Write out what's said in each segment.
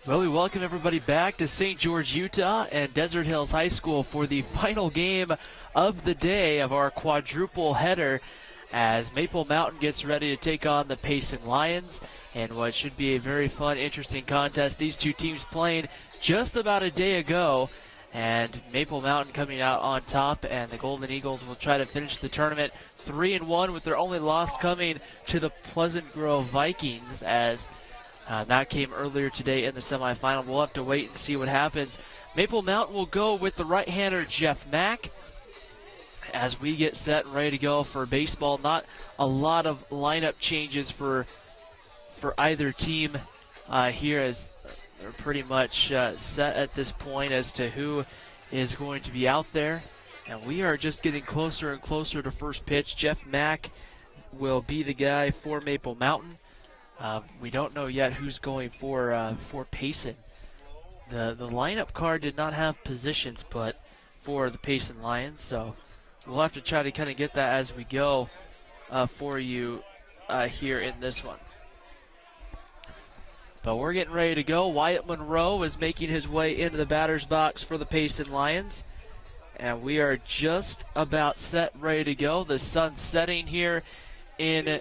Well, we welcome everybody back to St. George, Utah and Desert Hills High School for the final game of the day of our quadruple header as Maple Mountain gets ready to take on the Payson Lions in what should be a very fun, interesting contest. These two teams playing just about a day ago, and Maple Mountain coming out on top, and the Golden Eagles will try to finish the tournament 3-1 with their only loss coming to the Pleasant Grove Vikings as that came earlier today in the semifinal. We'll have to wait and see what happens. Maple Mountain will go with the right-hander Jeff Mack as we get set and ready to go for baseball. Not a lot of lineup changes for either team here, as they're pretty much set at this point as to who is going to be out there. And we are just getting closer and closer to first pitch. Jeff Mack will be the guy for Maple Mountain. We don't know yet who's going for Payson. The lineup card did not have positions, but for the Payson Lions, so we'll have to try to kind of get that as we go for you here in this one. But we're getting ready to go. Wyatt Monroe is making his way into the batter's box for the Payson Lions, and we are just about set, ready to go. The sun's setting here in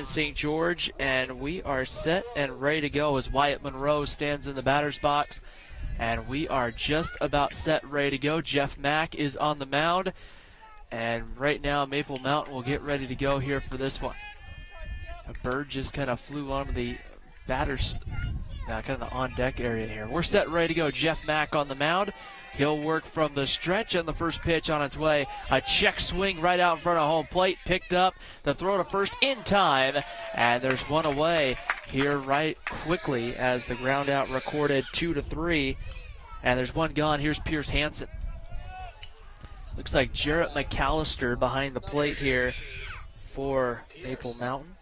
St. George, and we are set and ready to go as Wyatt Monroe stands in the batter's box, and we are just about set, ready to go. Jeff Mack is on the mound, and right now Maple Mountain will get ready to go here for this one. A bird just kind of flew onto the batter's, kind of the on-deck area here. We're set, ready to go. Jeff Mack on the mound. He'll work from the stretch, and the first pitch on its way. A check swing right out in front of home plate. Picked up. The throw to first in time. And there's one away here right quickly as the ground out recorded 2-3. And there's one gone. Here's Pierce Hansen. Looks like Jarrett McAllister behind the plate here for Maple Mountain.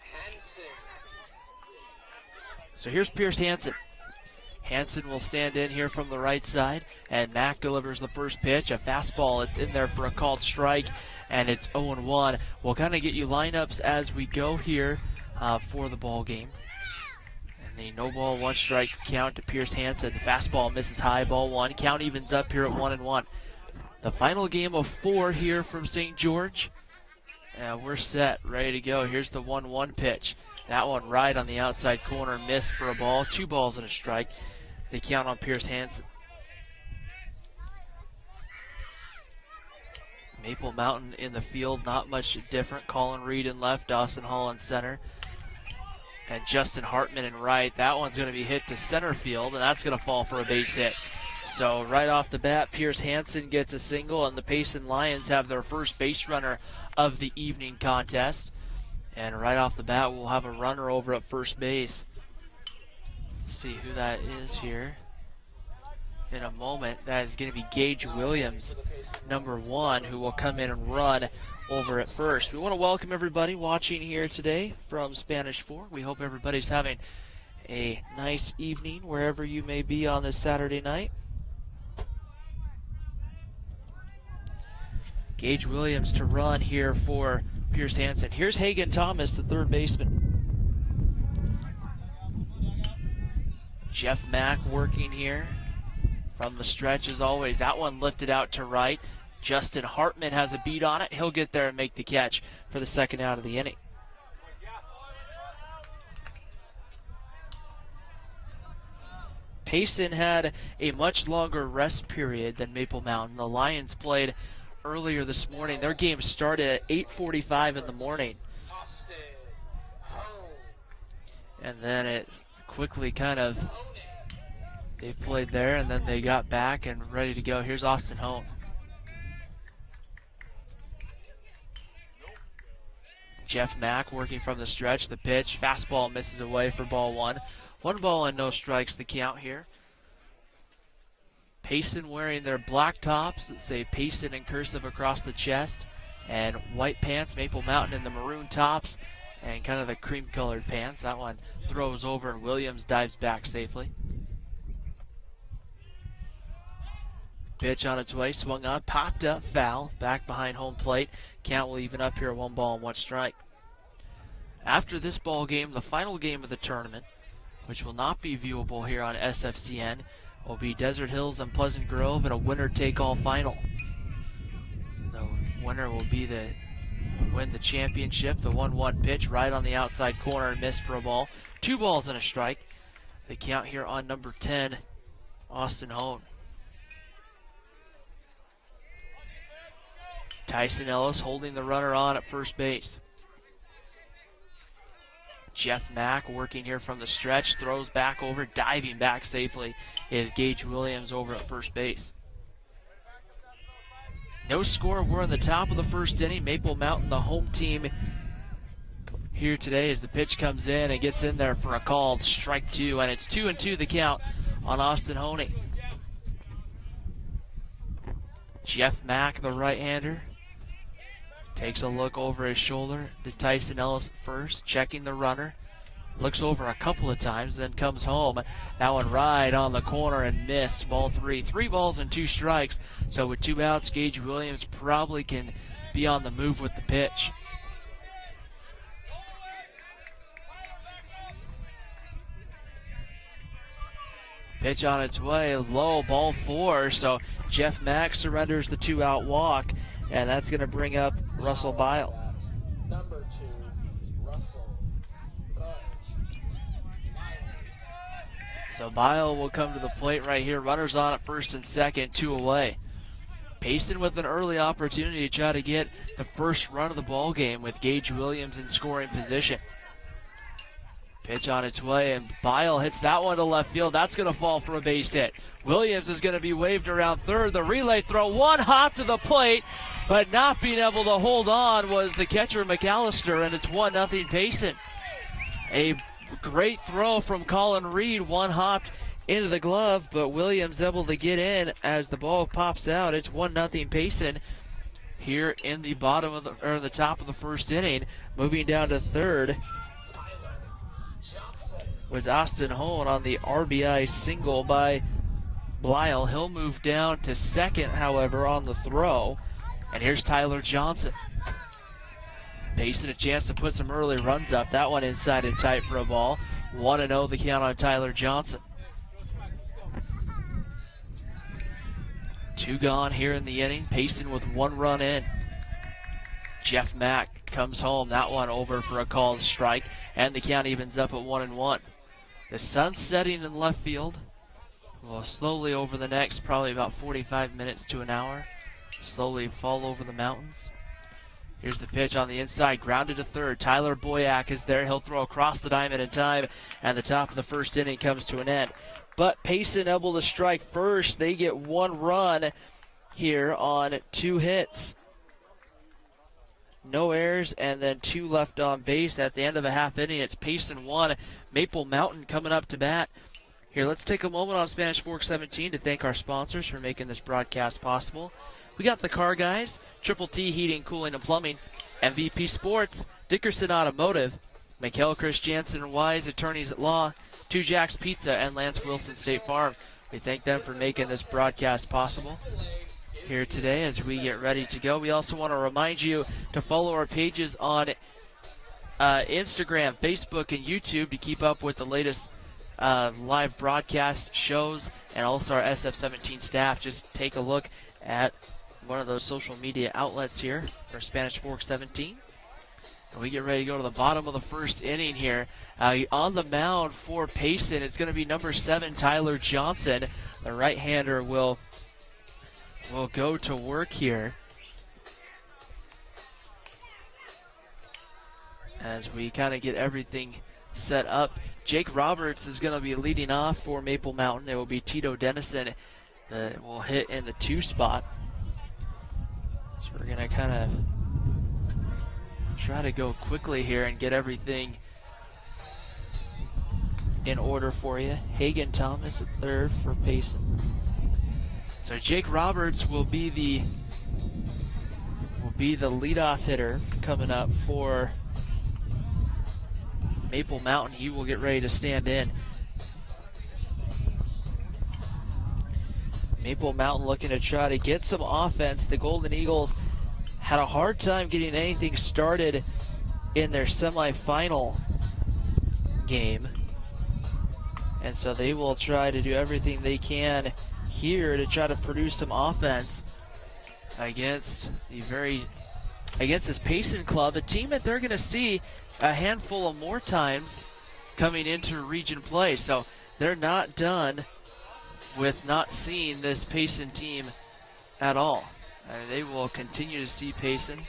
So here's Pierce Hansen. Hansen will stand in here from the right side, and Mack delivers the first pitch. A fastball, it's in there for a called strike, and it's 0-1. We'll kind of get you lineups as we go here for the ball game. And the no ball, one strike count to Pierce Hansen. The fastball misses high, ball one. Count evens up here at 1-1. The final game of 4 here from St. George. And we're set, ready to go. Here's the 1-1 pitch. That one right on the outside corner, missed for a ball. 2 balls and a strike. They count on Pierce Hansen. Maple Mountain in the field, not much different. Colin Reed in left, Dawson Hall in center, and Justin Hartman in right. That one's going to be hit to center field, and that's going to fall for a base hit. So right off the bat, Pierce Hansen gets a single, and the Payson Lions have their first base runner of the evening contest. And right off the bat, we'll have a runner over at first base. See who that is here in a moment. That is going to be Gage Williams, number 1, who will come in and run over at first. We want to welcome everybody watching here today from Spanish Fork. We hope everybody's having a nice evening wherever you may be on this Saturday night. Gage Williams to run here for Pierce Hansen. Here's Hagen Thomas, the third baseman. Jeff Mack working here from the stretch as always. That one lifted out to right. Justin Hartman has a beat on it. He'll get there and make the catch for the second out of the inning. Payson had a much longer rest period than Maple Mountain. The Lions played earlier this morning. Their game started at 8:45 in the morning. And then it quickly they played there, and then they got back and ready to go. Here's Austin Hone. Jeff Mack working from the stretch. The pitch, fastball misses away for ball 1. 1 ball and no strikes the count here. Payson wearing their black tops that say Payson in cursive across the chest, and white pants. Maple Mountain in the maroon tops and kind of the cream-colored pants. That one throws over, and Williams dives back safely. Pitch on its way, swung on, popped up, foul, back behind home plate. Count will even up here, 1 ball and 1 strike. After this ball game, the final game of the tournament, which will not be viewable here on SFCN, will be Desert Hills and Pleasant Grove in a winner-take-all final. The winner will be win the championship. The 1-1 pitch right on the outside corner and missed for a ball. 2 balls and a strike. The count here on number 10, Austin Hone. Tyson Ellis holding the runner on at first base. Jeff Mack working here from the stretch, throws back over, diving back safely is Gage Williams over at first base. No score. We're in the top of the first inning. Maple Mountain, the home team here today, as the pitch comes in and gets in there for a called strike 2, and it's 2-2 the count on Austin Honey. Jeff Mack, the right-hander, takes a look over his shoulder to Tyson Ellis first, checking the runner. Looks over a couple of times, then comes home. That one right on the corner and missed. Ball 3. 3 balls and 2 strikes. So with 2 outs, Gage Williams probably can be on the move with the pitch. Pitch on its way, low, ball 4. So Jeff Mack surrenders the 2-out walk, and that's going to bring up Russell Bile. Number 2, Russell. So Bile will come to the plate right here. Runners on at first and second, 2 away. Payson with an early opportunity to try to get the first run of the ball game with Gage Williams in scoring position. Pitch on its way, and Bile hits that one to left field. That's going to fall for a base hit. Williams is going to be waved around third. The relay throw, 1 hop to the plate, but not being able to hold on was the catcher McAllister, and it's 1-0 Payson. A great throw from Colin Reed, 1 hopped into the glove, but Williams able to get in as the ball pops out. It's 1-0 Payson here in the bottom of the top of the first inning. Moving down to third was Austin Hone on the RBI single by Blyle. He'll move down to second, however, on the throw. And here's Tyler Johnson. Payson a chance to put some early runs up. That one inside and tight for a ball. 1-0 the count on Tyler Johnson. 2 gone here in the inning. Payson with 1 run in. Jeff Mack comes home. That one over for a called strike. And the count evens up at 1-1. The sun's setting in left field. Will slowly over the next probably about 45 minutes to an hour slowly fall over the mountains. Here's the pitch on the inside, grounded to third. Tyler Boyack is there. He'll throw across the diamond in time, and the top of the first inning comes to an end. But Payson able to strike first. They get 1 run here on 2 hits. No errors, and then 2 left on base at the end of a half inning. It's Payson 1, Maple Mountain coming up to bat. Here, let's take a moment on Spanish Fork 17 to thank our sponsors for making this broadcast possible. We got the Car Guys, Triple T Heating, Cooling, and Plumbing, MVP Sports, Dickerson Automotive, Mikhail Christiansen and Wise Attorneys at Law, Two Jacks Pizza, and Lance Wilson State Farm. We thank them for making this broadcast possible here today as we get ready to go. We also want to remind you to follow our pages on Instagram, Facebook, and YouTube to keep up with the latest live broadcast shows, and also our SF17 staff. Just take a look at one of those social media outlets here for Spanish Fork 17. And we get ready to go to the bottom of the first inning here. On the mound for Payson, it's going to be number 7, Tyler Johnson. The right-hander will go to work here as we kind of get everything set up. Jake Roberts is going to be leading off for Maple Mountain. It will be Tito Dennison that will hit in the 2 spot. So we're going to kind of try to go quickly here and get everything in order for you. Hagen Thomas at third for Payson. So Jake Roberts will be the leadoff hitter coming up for Maple Mountain. He will get ready to stand in. Maple Mountain looking to try to get some offense. The Golden Eagles had a hard time getting anything started in their semifinal game. And so they will try to do everything they can here to try to produce some offense against this Payson club, a team that they're going to see a handful of more times coming into region play. So they're not done with not seeing this Payson team at all. They will continue to see Payson.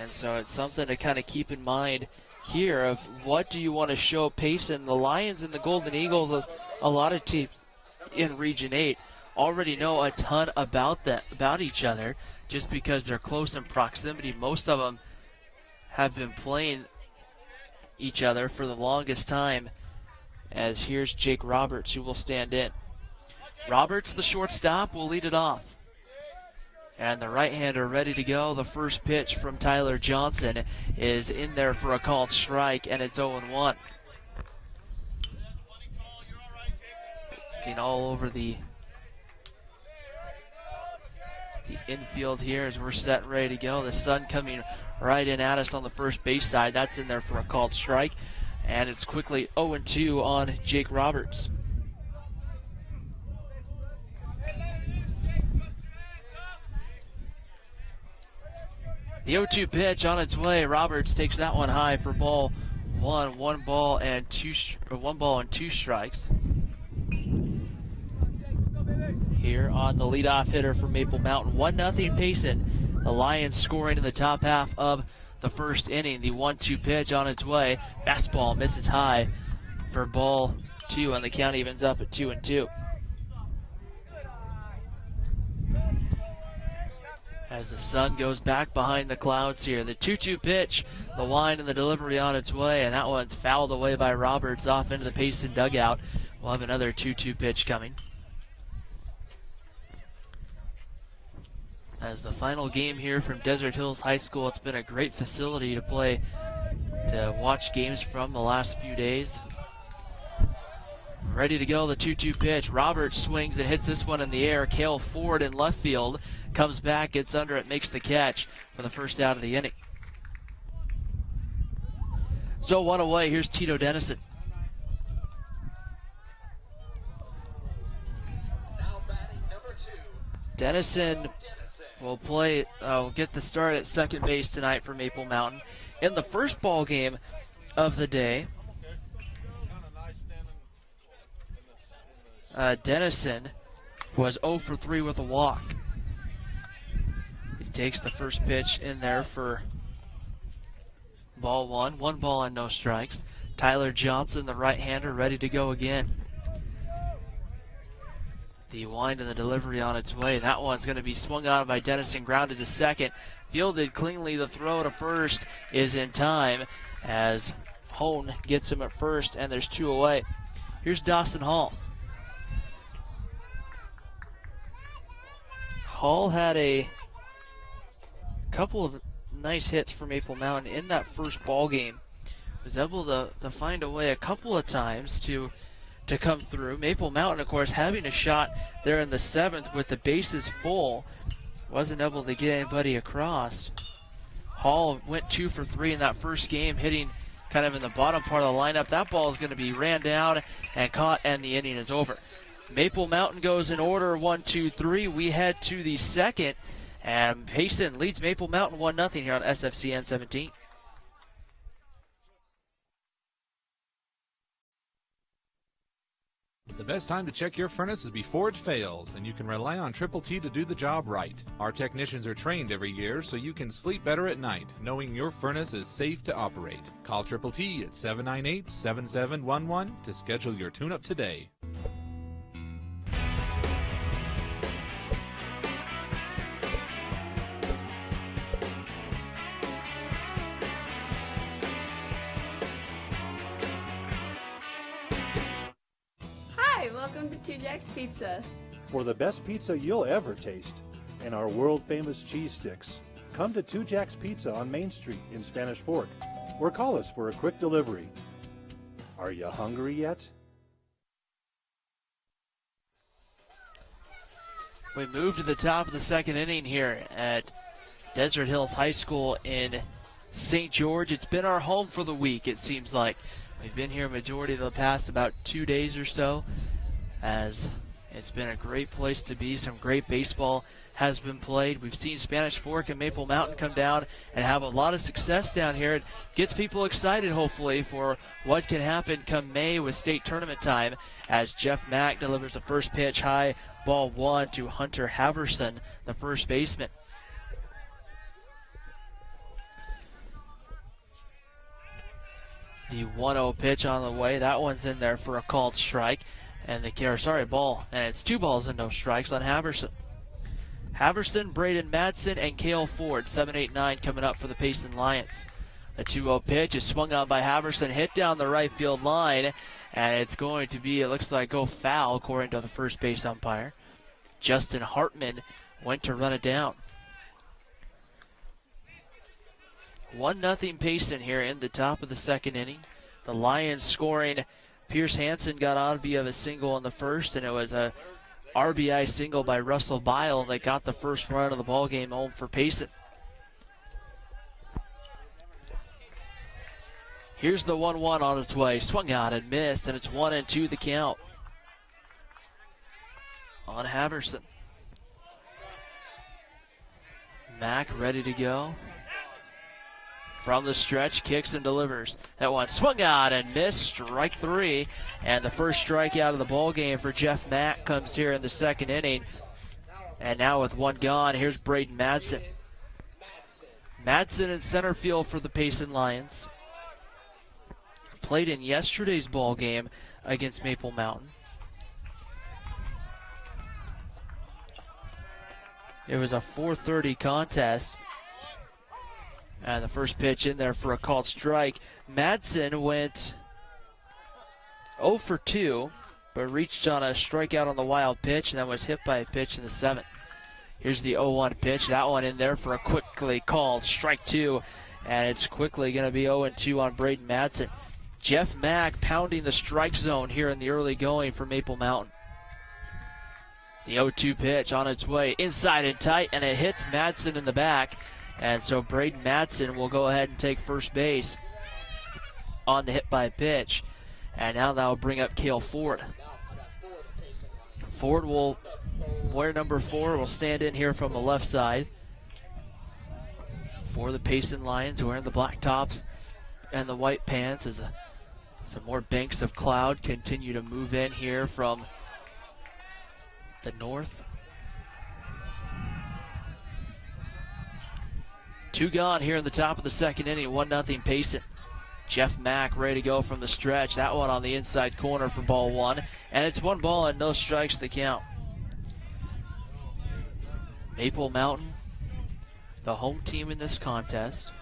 And so it's something to kind of keep in mind here of what do you want to show Payson. The Lions and the Golden Eagles, a lot of teams in Region 8 already know a ton about each other just because they're close in proximity. Most of them have been playing each other for the longest time, as here's Jake Roberts, who will stand in. Roberts, the shortstop, will lead it off. And the right-hander ready to go. The first pitch from Tyler Johnson is in there for a called strike, and it's 0-1. Looking all over the infield here as we're set and ready to go. The sun coming right in at us on the first base side. That's in there for a called strike. And it's quickly 0-2 on Jake Roberts. The 0-2 pitch on its way. Roberts takes that one high for ball one. One ball and two strikes. Here on the leadoff hitter for Maple Mountain. 1-0 Payson. The Lions scoring in the top half of the first inning. The 1-2 pitch on its way. Fastball misses high for ball two, and the count evens up at 2-2. As the sun goes back behind the clouds here. The 2-2 pitch, the wind and the delivery on its way, and that one's fouled away by Roberts off into the Payson dugout. We'll have another 2-2 pitch coming. As the final game here from Desert Hills High School, it's been a great facility to watch games from the last few days. Ready to go, the 2-2 pitch. Roberts swings and hits this one in the air. Cale Ford in left field. Comes back, gets under it, makes the catch for the first out of the inning. So one away, here's Tito Dennison. Now batting number 2. Dennison will get the start at second base tonight for Maple Mountain. In the first ball game of the day, Dennison was 0 for 3 with a walk. He takes the first pitch in there for ball one. One ball and no strikes. Tyler Johnson, the right-hander, ready to go again. The wind and the delivery on its way. That one's going to be swung on by Dennison, grounded to second. Fielded cleanly. The throw to first is in time as Hone gets him at first, and there's 2 away. Here's Dawson Hall. Hall had a couple of nice hits for Maple Mountain in that first ball game. Was able to find a way a couple of times to come through. Maple Mountain, of course, having a shot there in the 7th with the bases full. Wasn't able to get anybody across. Hall went 2 for 3 in that first game, hitting kind of in the bottom part of the lineup. That ball is going to be ran down and caught, and the inning is over. Maple Mountain goes in order 1, 2, 3. We head to the second, and Payson leads Maple Mountain 1-0 here on SFCN 17. The best time to check your furnace is before it fails, and you can rely on Triple T to do the job right. Our technicians are trained every year so you can sleep better at night, knowing your furnace is safe to operate. Call Triple T at 798-7711 to schedule your tune-up today. Welcome to 2 Jack's Pizza. For the best pizza you'll ever taste and our world-famous cheese sticks, come to 2 Jack's Pizza on Main Street in Spanish Fork, or call us for a quick delivery. Are you hungry yet? We move to the top of the second inning here at Desert Hills High School in St. George. It's been our home for the week, it seems like. We've been here majority of the past about 2 days or so, as it's been a great place to be. Some great baseball has been played. We've seen Spanish Fork and Maple Mountain come down and have a lot of success down here. It gets people excited, hopefully, for what can happen come May with state tournament time, as Jeff Mack delivers the first pitch high, ball one, to Hunter Haverson, the first baseman. The 1-0 pitch on the way. That one's in there for a called strike. And ball. And it's 2 balls and no strikes on Haverson. Haverson, Braden Madsen, and Cale Ford, 7, 8, 9 coming up for the Payson Lions. The 2-0 pitch is swung on by Haverson, hit down the right field line, and it's going to be, it looks like, go foul according to the first base umpire. Justin Hartman went to run it down. 1-0 Payson here in the top of the second inning. The Lions scoring. Pierce Hansen got on via a single in the first, and it was a RBI single by Russell Bile that got the first run of the ball game home for Payson. Here's the 1-1 on its way. Swung out and missed, and it's 1-2 the count on Haverson. Mack ready to go. From the stretch, kicks and delivers. That one swung out and missed, strike 3. And the first strikeout of the ball game for Jeff Mack comes here in the second inning. And now with 1 gone, here's Braden Madsen. Madsen in center field for the Payson Lions. Played in yesterday's ball game against Maple Mountain. It was a 4:30 contest. And the first pitch in there for a called strike. Madsen went 0 for 2, but reached on a strikeout on the wild pitch and then was hit by a pitch in the 7th. Here's the 0-1 pitch. That one in there for a quickly called strike 2. And it's quickly going to be 0-2 on Braden Madsen. Jeff Mack pounding the strike zone here in the early going for Maple Mountain. The 0-2 pitch on its way inside and tight, and it hits Madsen in the back. And so Braden Madsen will go ahead and take first base on the hit by pitch. And now that will bring up Cale Ford. Ford will wear number 4, will stand in here from the left side for the Payson Lions, wearing the black tops and the white pants as some more banks of cloud continue to move in here from the north. 2 gone here in the top of the second inning, 1-0 Payson. Jeff Mack ready to go from the stretch. That one on the inside corner for ball 1. And it's 1 ball and no strikes to count. Maple Mountain, the home team in this contest.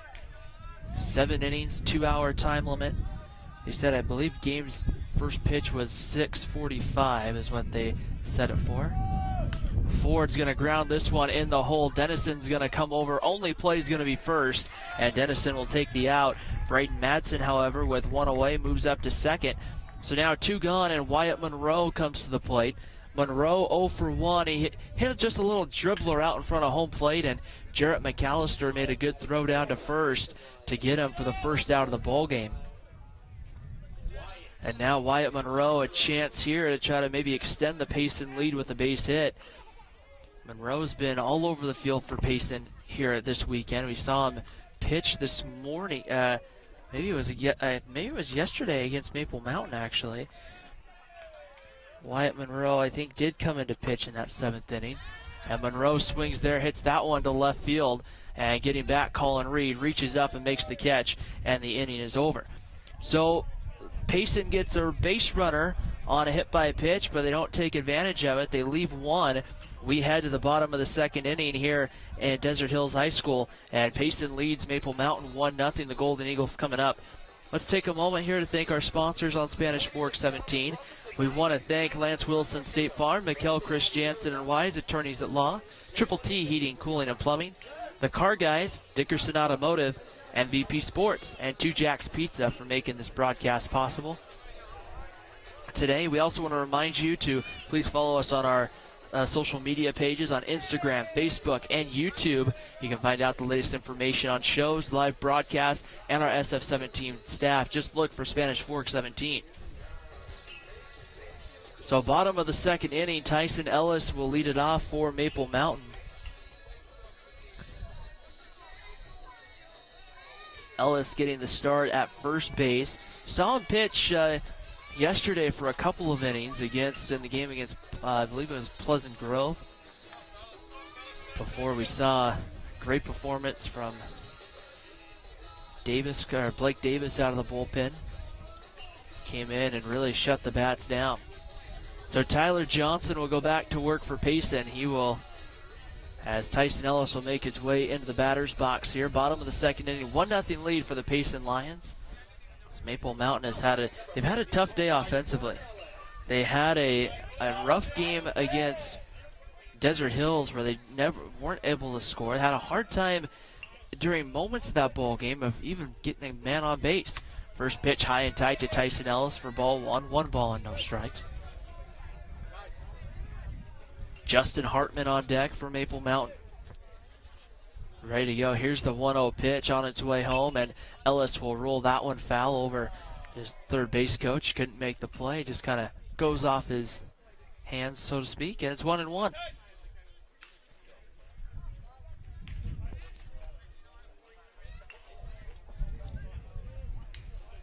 7 innings, 2-hour time limit. They said, I believe, game's first pitch was 6:45 is what they set it for. Ford's going to ground this one in the hole. Dennison's going to come over. Only play's going to be first, and Dennison will take the out. Braden Madsen, however, with 1 away, moves up to second. So now 2 gone, and Wyatt Monroe comes to the plate. Monroe 0 for 1. He hit just a little dribbler out in front of home plate, and Jarrett McAllister made a good throw down to first to get him for the first out of the ball game. And now Wyatt Monroe a chance here to try to maybe extend the Payson lead with a base hit. Monroe's been all over the field for Payson here this weekend. We saw him pitch this morning. Maybe it was yesterday against Maple Mountain, actually. Wyatt Monroe, I think, did come into pitch in that 7th inning. And Monroe swings there, hits that one to left field. And getting back, Colin Reed reaches up and makes the catch, and the inning is over. So Payson gets a base runner on a hit by a pitch, but they don't take advantage of it. They leave 1. We head to the bottom of the second inning here in Desert Hills High School, and Payson leads Maple Mountain 1-0. The Golden Eagles coming up. Let's take a moment here to thank our sponsors on Spanish Fork 17. We want to thank Lance Wilson State Farm, Mikkel Chris Jansen and Wise, attorneys at law, Triple T Heating, Cooling, and Plumbing, the Car Guys, Dickerson Automotive, MVP Sports, and 2 Jacks Pizza for making this broadcast possible. Today, we also want to remind you to please follow us on our social media pages on Instagram, Facebook, and YouTube. You can find out the latest information on shows, live broadcasts, and our SF17 staff. Just look for Spanish Fork 17. So bottom of the second inning, Tyson Ellis will lead it off for Maple Mountain. Ellis getting the start at first base. Saw him pitch yesterday for a couple of innings in the game against, I believe it was Pleasant Grove. Before we saw a great performance from Blake Davis out of the bullpen. Came in and really shut the bats down. So Tyler Johnson will go back to work for Payson. He will, as Tyson Ellis will make his way into the batter's box here. Bottom of the second inning, 1-0 lead for the Payson Lions. Maple Mountain they've had a tough day offensively. They had a rough game against Desert Hills where they weren't able to score. They had a hard time during moments of that ball game of even getting a man on base. First pitch high and tight to Tyson Ellis for ball one. 1 ball and no strikes. Justin Hartman on deck for Maple Mountain. Ready to go. Here's the 1-0 pitch on its way home, and Ellis will roll that one foul over his third base coach. Couldn't make the play. Just kind of goes off his hands, so to speak, and it's 1-1.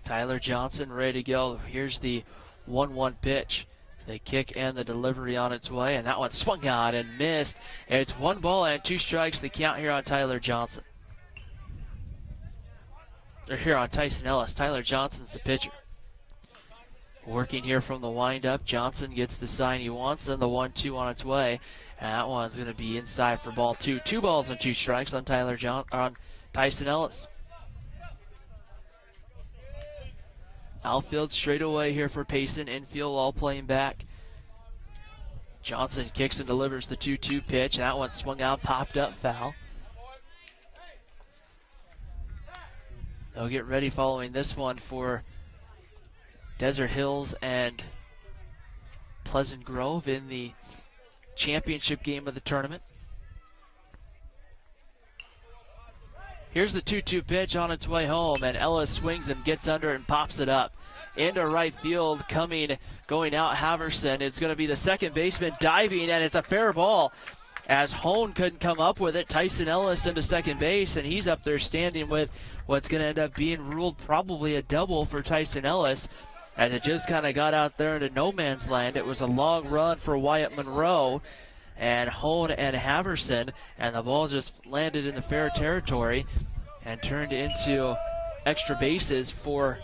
Tyler Johnson ready to go. Here's the 1-1 pitch. The kick and the delivery on its way, and that one swung on and missed. And it's 1 ball and 2 strikes, the count here on Tyler Johnson. Or here on Tyson Ellis. Tyler Johnson's the pitcher. Working here from the windup. Johnson gets the sign he wants, and the 1-2 on its way. And that one's going to be inside for ball 2. 2 balls and 2 strikes on Tyson Ellis. Outfield straight away here for Payson. Infield all playing back. Johnson kicks and delivers the 2-2 pitch. That one swung out, popped up, foul. They'll get ready following this one for Desert Hills and Pleasant Grove in the championship game of the tournament. Here's the 2-2 pitch on its way home, and Ellis swings and gets under and pops it up. Into right field, going out Haverson. It's going to be the second baseman diving, and it's a fair ball. As Hone couldn't come up with it, Tyson Ellis into second base, and he's up there standing with what's going to end up being ruled probably a double for Tyson Ellis. As it just kind of got out there into no man's land. It was a long run for Wyatt Monroe and Hone and Haverson, and the ball just landed in the fair territory and turned into extra bases for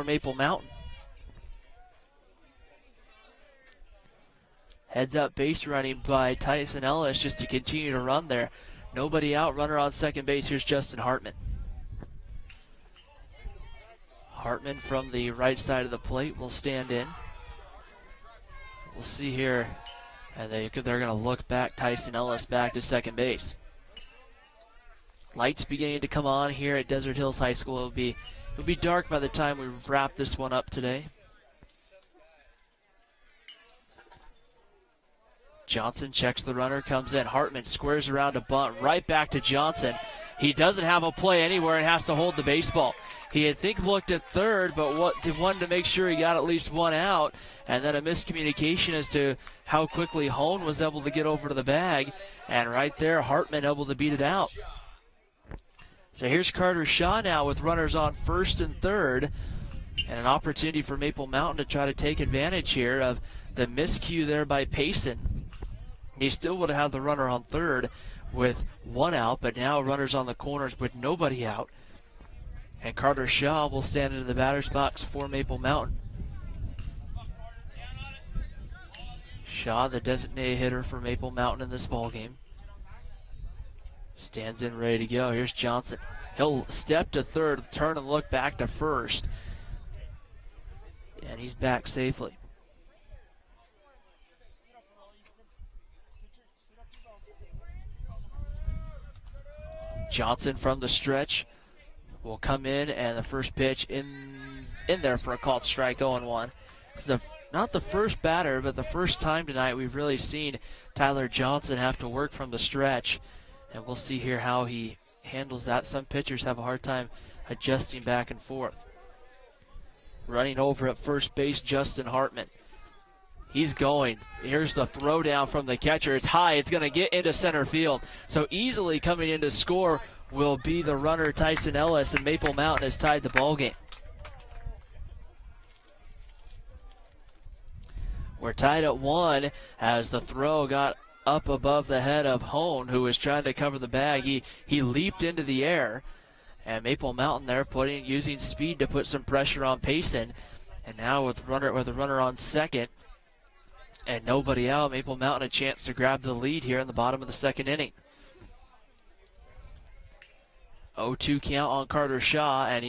Maple Mountain. Heads up base running by Tyson Ellis just to continue to run there. Nobody out, runner on second base. Here's Justin Hartman. Hartman from the right side of the plate will stand in. We'll see here. And they're going to look back Tyson Ellis back to second base. Lights beginning to come on here at Desert Hills High School. It'll be dark by the time we wrap this one up today. Johnson checks the runner, comes in. Hartman squares around a bunt right back to Johnson. He doesn't have a play anywhere and has to hold the baseball. He had looked at third, but wanted to make sure he got at least one out, and then a miscommunication as to how quickly Hone was able to get over to the bag, and right there, Hartman able to beat it out. So here's Carter Shaw now with runners on first and third, and an opportunity for Maple Mountain to try to take advantage here of the miscue there by Payson. He still would have had the runner on third with one out, but now runners on the corners with nobody out. And Carter Shaw will stand into the batter's box for Maple Mountain. Shaw, the designated hitter for Maple Mountain in this ballgame. Stands in ready to go. Here's Johnson. He'll step to third, turn and look back to first. And he's back safely. Johnson from the stretch will come in, and the first pitch in there for a called strike, 0-1. It's the not the first batter, but the first time tonight we've really seen Tyler Johnson have to work from the stretch. And we'll see here how he handles that. Some pitchers have a hard time adjusting back and forth. Running over at first base, Justin Hartman. He's going. Here's the throw down from the catcher. It's high. It's going to get into center field. So easily coming in to score will be the runner, Tyson Ellis, and Maple Mountain has tied the ball game. We're tied at 1 as the throw got up above the head of Hone, who was trying to cover the bag. He leaped into the air, and Maple Mountain there using speed to put some pressure on Payson. And now with the runner on second and nobody out, Maple Mountain a chance to grab the lead here in the bottom of the second inning. 0-2 count on Carter Shaw, and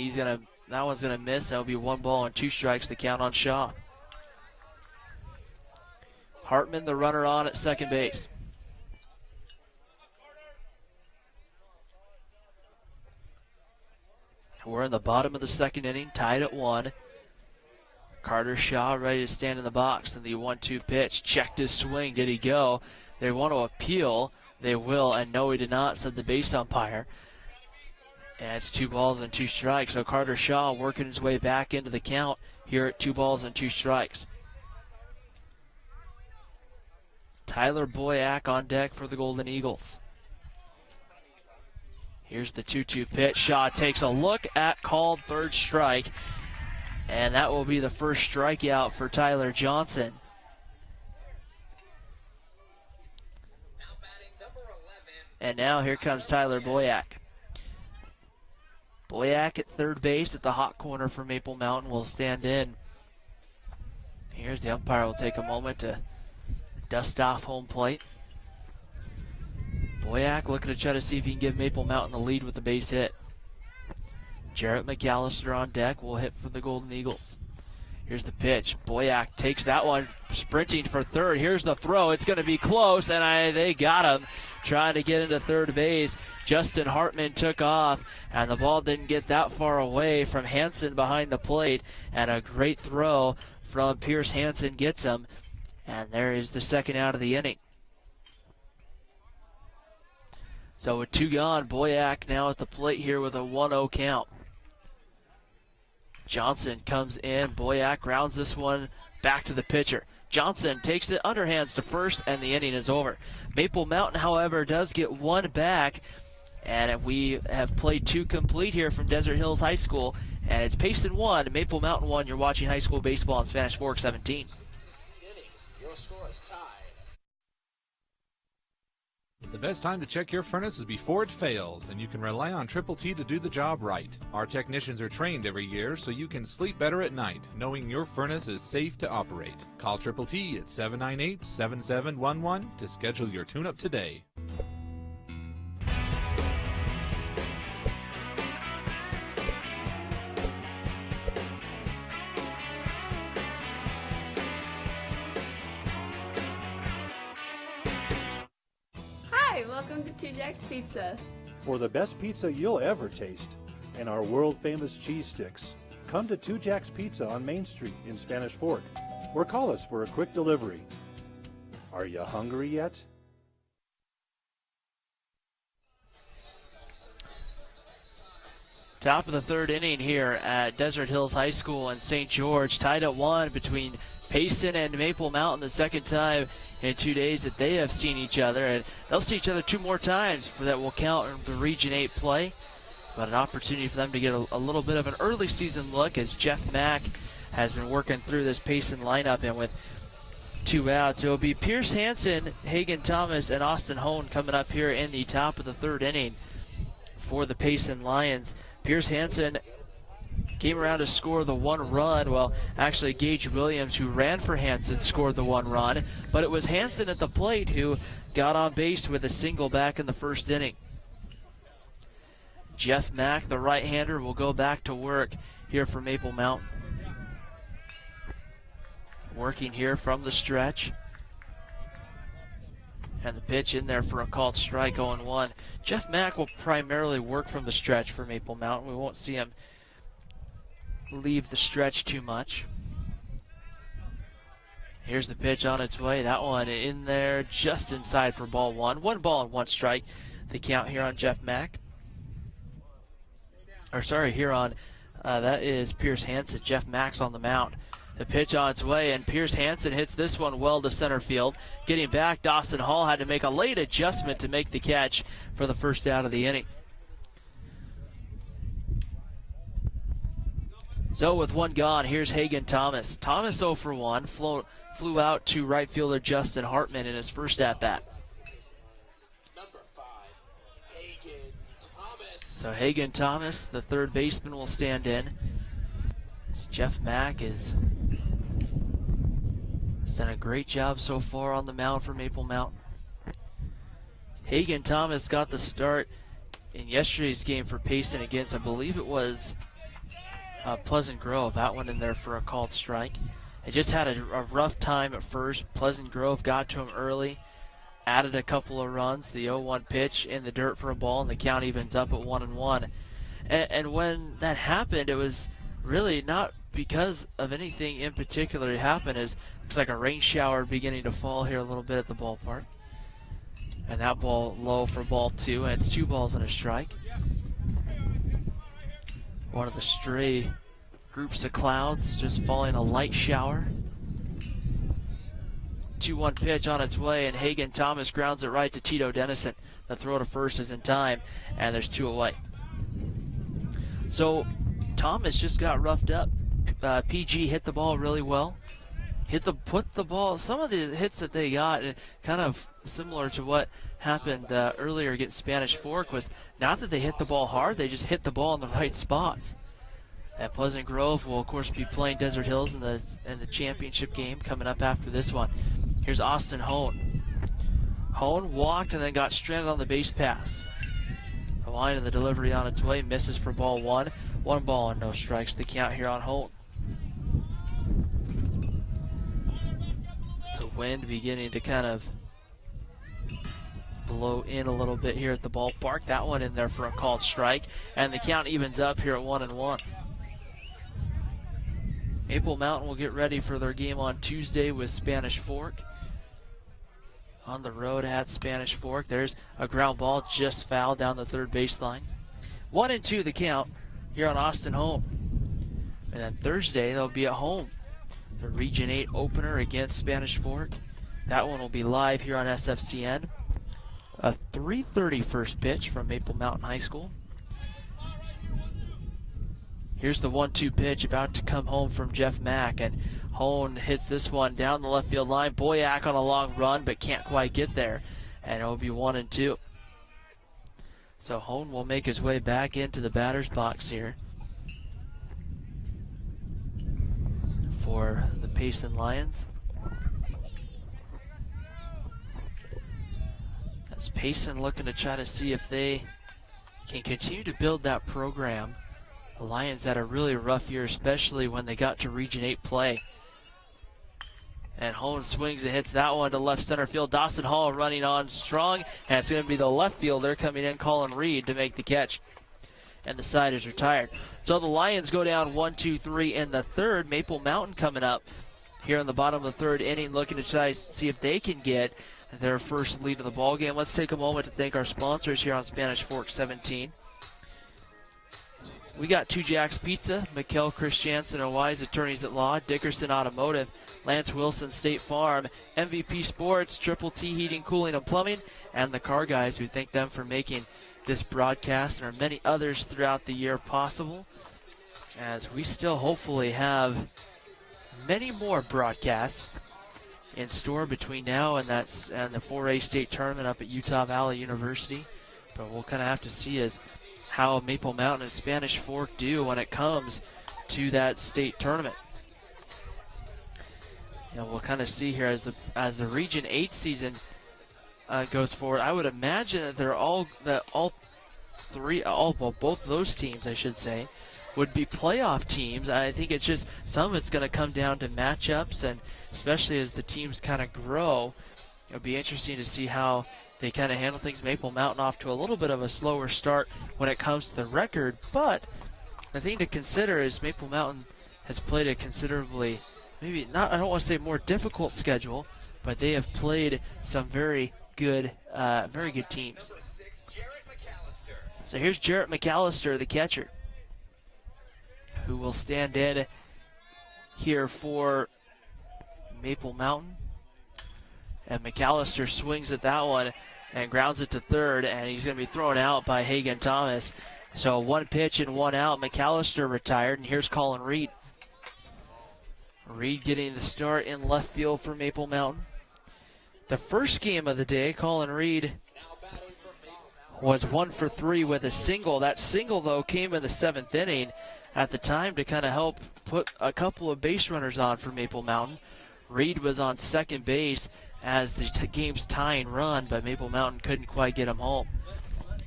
that one's gonna miss. That'll be 1 ball and 2 strikes the count on Shaw. Hartman, the runner on at second base. We're in the bottom of the second inning, tied at 1. Carter Shaw ready to stand in the box, and the 1-2 pitch. Checked his swing. Did he go? They want to appeal. They will, and no, he did not, said the base umpire. And it's 2 balls and 2 strikes. So Carter Shaw working his way back into the count here at 2 balls and 2 strikes. Tyler Boyack on deck for the Golden Eagles. Here's the 2-2 pitch. Shaw takes a look at called third strike. And that will be the first strikeout for Tyler Johnson. Now batting number 11. And now here comes Tyler Boyack. Boyack at third base at the hot corner for Maple Mountain will stand in. Here's the umpire. Will take a moment to dust off home plate. Boyack looking to try to see if he can give Maple Mountain the lead with the base hit. Jarrett McAllister on deck will hit for the Golden Eagles. Here's the pitch. Boyack takes that one, sprinting for third. Here's the throw. It's going to be close, and they got him trying to get into third base. Justin Hartman took off, and the ball didn't get that far away from Hansen behind the plate, and a great throw from Pierce Hansen gets him, and there is the second out of the inning. So with 2 gone, Boyack now at the plate here with a 1-0 count. Johnson comes in. Boyack rounds this one back to the pitcher. Johnson takes it underhands to first, and the inning is over. Maple Mountain, however, does get 1 back, and we have played 2 complete here from Desert Hills High School, and it's Payson 1, Maple Mountain 1. You're watching high school baseball in Spanish Fork 17. Innings. Your score is tied. The best time to check your furnace is before it fails, and you can rely on Triple T to do the job right. Our technicians are trained every year so you can sleep better at night, knowing your furnace is safe to operate. Call Triple T at 798-7711 to schedule your tune-up today. Hi, welcome to 2 Jack's Pizza. For the best pizza you'll ever taste and our world-famous cheese sticks, come to 2 Jack's Pizza on Main Street in Spanish Fork, or call us for a quick delivery. Are you hungry yet? Top of the third inning here at Desert Hills High School in St. George, tied at 1 between Payson and Maple Mountain, the second time in 2 days that they have seen each other, and they'll see each other 2 more times that will count in the Region 8 play. But an opportunity for them to get a little bit of an early season look as Jeff Mack has been working through this Payson lineup, and with 2 outs, it'll be Pierce Hansen, Hagen Thomas, and Austin Hone coming up here in the top of the third inning for the Payson Lions. Pierce Hansen came around to score the 1 run. Well, actually, Gage Williams, who ran for Hansen, scored the 1 run. But it was Hansen at the plate who got on base with a single back in the first inning. Jeff Mack, the right-hander, will go back to work here for Maple Mountain. Working here from the stretch. And the pitch in there for a called strike, 0-1. Jeff Mack will primarily work from the stretch for Maple Mountain. We won't see him leave the stretch too much. Here's the pitch on its way. That one in there just inside for ball one. 1 ball and 1 strike. The count here on Jeff Mack. Or sorry, here on, that is Pierce Hansen. Jeff Mack's on the mound. The pitch on its way, and Pierce Hansen hits this one well to center field. Getting back, Dawson Hall had to make a late adjustment to make the catch for the first out of the inning. So with 1 gone, here's Hagen Thomas. Thomas 0 for 1, flew out to right fielder Justin Hartman in his first at-bat. Number 5, Hagen Thomas. So Hagen Thomas, the third baseman, will stand in. As Jeff Mack has done a great job so far on the mound for Maple Mountain. Hagen Thomas got the start in yesterday's game for Payson against, I believe it was Pleasant Grove. That one in there for a called strike. He just had a rough time at first. Pleasant Grove got to him early, added a couple of runs. The 0-1 pitch in the dirt for a ball, and the count evens up at 1-1. And when that happened, it was really not because of anything in particular. It happened as looks like a rain shower beginning to fall here a little bit at the ballpark. And that ball low for ball 2, and it's 2 balls and a strike. One of the stray groups of clouds just falling a light shower. 2-1 pitch on its way, and Hagen Thomas grounds it right to Tito Dennison. The throw to first is in time, and there's 2 away. So Thomas just got roughed up. PG hit the ball really well. Put the ball, some of the hits that they got, kind of similar to what happened earlier against Spanish Fork, was not that they hit the ball hard, they just hit the ball in the right spots. And Pleasant Grove will, of course, be playing Desert Hills in the championship game coming up after this one. Here's Austin Hone. Hone walked and then got stranded on the base pass. The line of the delivery on its way, misses for ball 1. 1 ball and no strikes, the count here on Hone. The wind beginning to kind of blow in a little bit here at the ballpark. That one in there for a called strike, and the count evens up here at 1-1. Maple Mountain will get ready for their game on Tuesday with Spanish Fork. On the road at Spanish Fork, there's a ground ball just fouled down the third baseline. 1-2 the count here on Austin Home. And then Thursday they'll be at home. The Region 8 opener against Spanish Fork. That one will be live here on SFCN. A 3:30 first pitch from Maple Mountain High School. Here's the 1-2 pitch about to come home from Jeff Mack, and Hone hits this one down the left field line. Boyack on a long run, but can't quite get there, and it will be 1-2. So Hone will make his way back into the batter's box here for the Payson Lions. That's Payson looking to try to see if they can continue to build that program. The Lions had a really rough year, especially when they got to Region 8 play. And Hone swings and hits that one to left center field. Dawson Hall running on strong, and it's going to be the left fielder coming in, Colin Reed, to make the catch. And the side is retired. So the Lions go down 1-2-3 in the third. Maple Mountain coming up here in the bottom of the third inning, looking to try to see if they can get their first lead of the ball game. Let's take a moment to thank our sponsors here on Spanish Fork 17. We got Two Jacks Pizza, Mikkel Christiansen and Wise Attorneys at Law, Dickerson Automotive, Lance Wilson State Farm, MVP Sports, Triple T Heating, Cooling, and Plumbing, and the Car Guys. We thank them for making this broadcast and our many others throughout the year possible, as we still hopefully have many more broadcasts in store between now and the 4A state tournament up at Utah Valley University. But we'll kind of have to see how Maple Mountain and Spanish Fork do when it comes to that state tournament. We'll kind of see here as the Region 8 season goes forward. I would imagine that both those teams, I should say, would be playoff teams. I think it's just some of it's going to come down to matchups, and especially as the teams kind of grow, it'll be interesting to see how they kind of handle things. Maple Mountain off to a little bit of a slower start when it comes to the record, but the thing to consider is Maple Mountain has played a considerably maybe not, I don't want to say more difficult schedule, but they have played some very good teams. So here's Jarrett McAllister, the catcher, who will stand in here for Maple Mountain. And McAllister swings at that one and grounds it to third, and he's going to be thrown out by Hagen Thomas. So 1 pitch and 1 out. McAllister retired, and here's Colin Reed. Reed getting the start in left field for Maple Mountain. The first game of the day, Colin Reed was 1 for 3 with a single. That single, though, came in the 7th inning at the time to kind of help put a couple of base runners on for Maple Mountain. Reed was on second base as the game's tying run, but Maple Mountain couldn't quite get him home.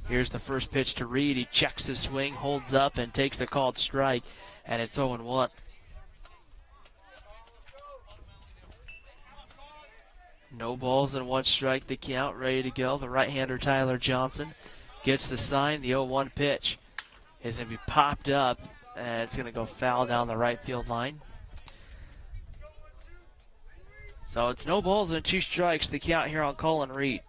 Here's the first pitch to Reed. He checks his swing, holds up, and takes a called strike, and it's 0-1. No balls and 1 strike, the count, ready to go. The right-hander Tyler Johnson gets the sign. The 0-1 pitch is going to be popped up, and it's going to go foul down the right field line. So it's no balls and 2 strikes, the count here on Colin Reed.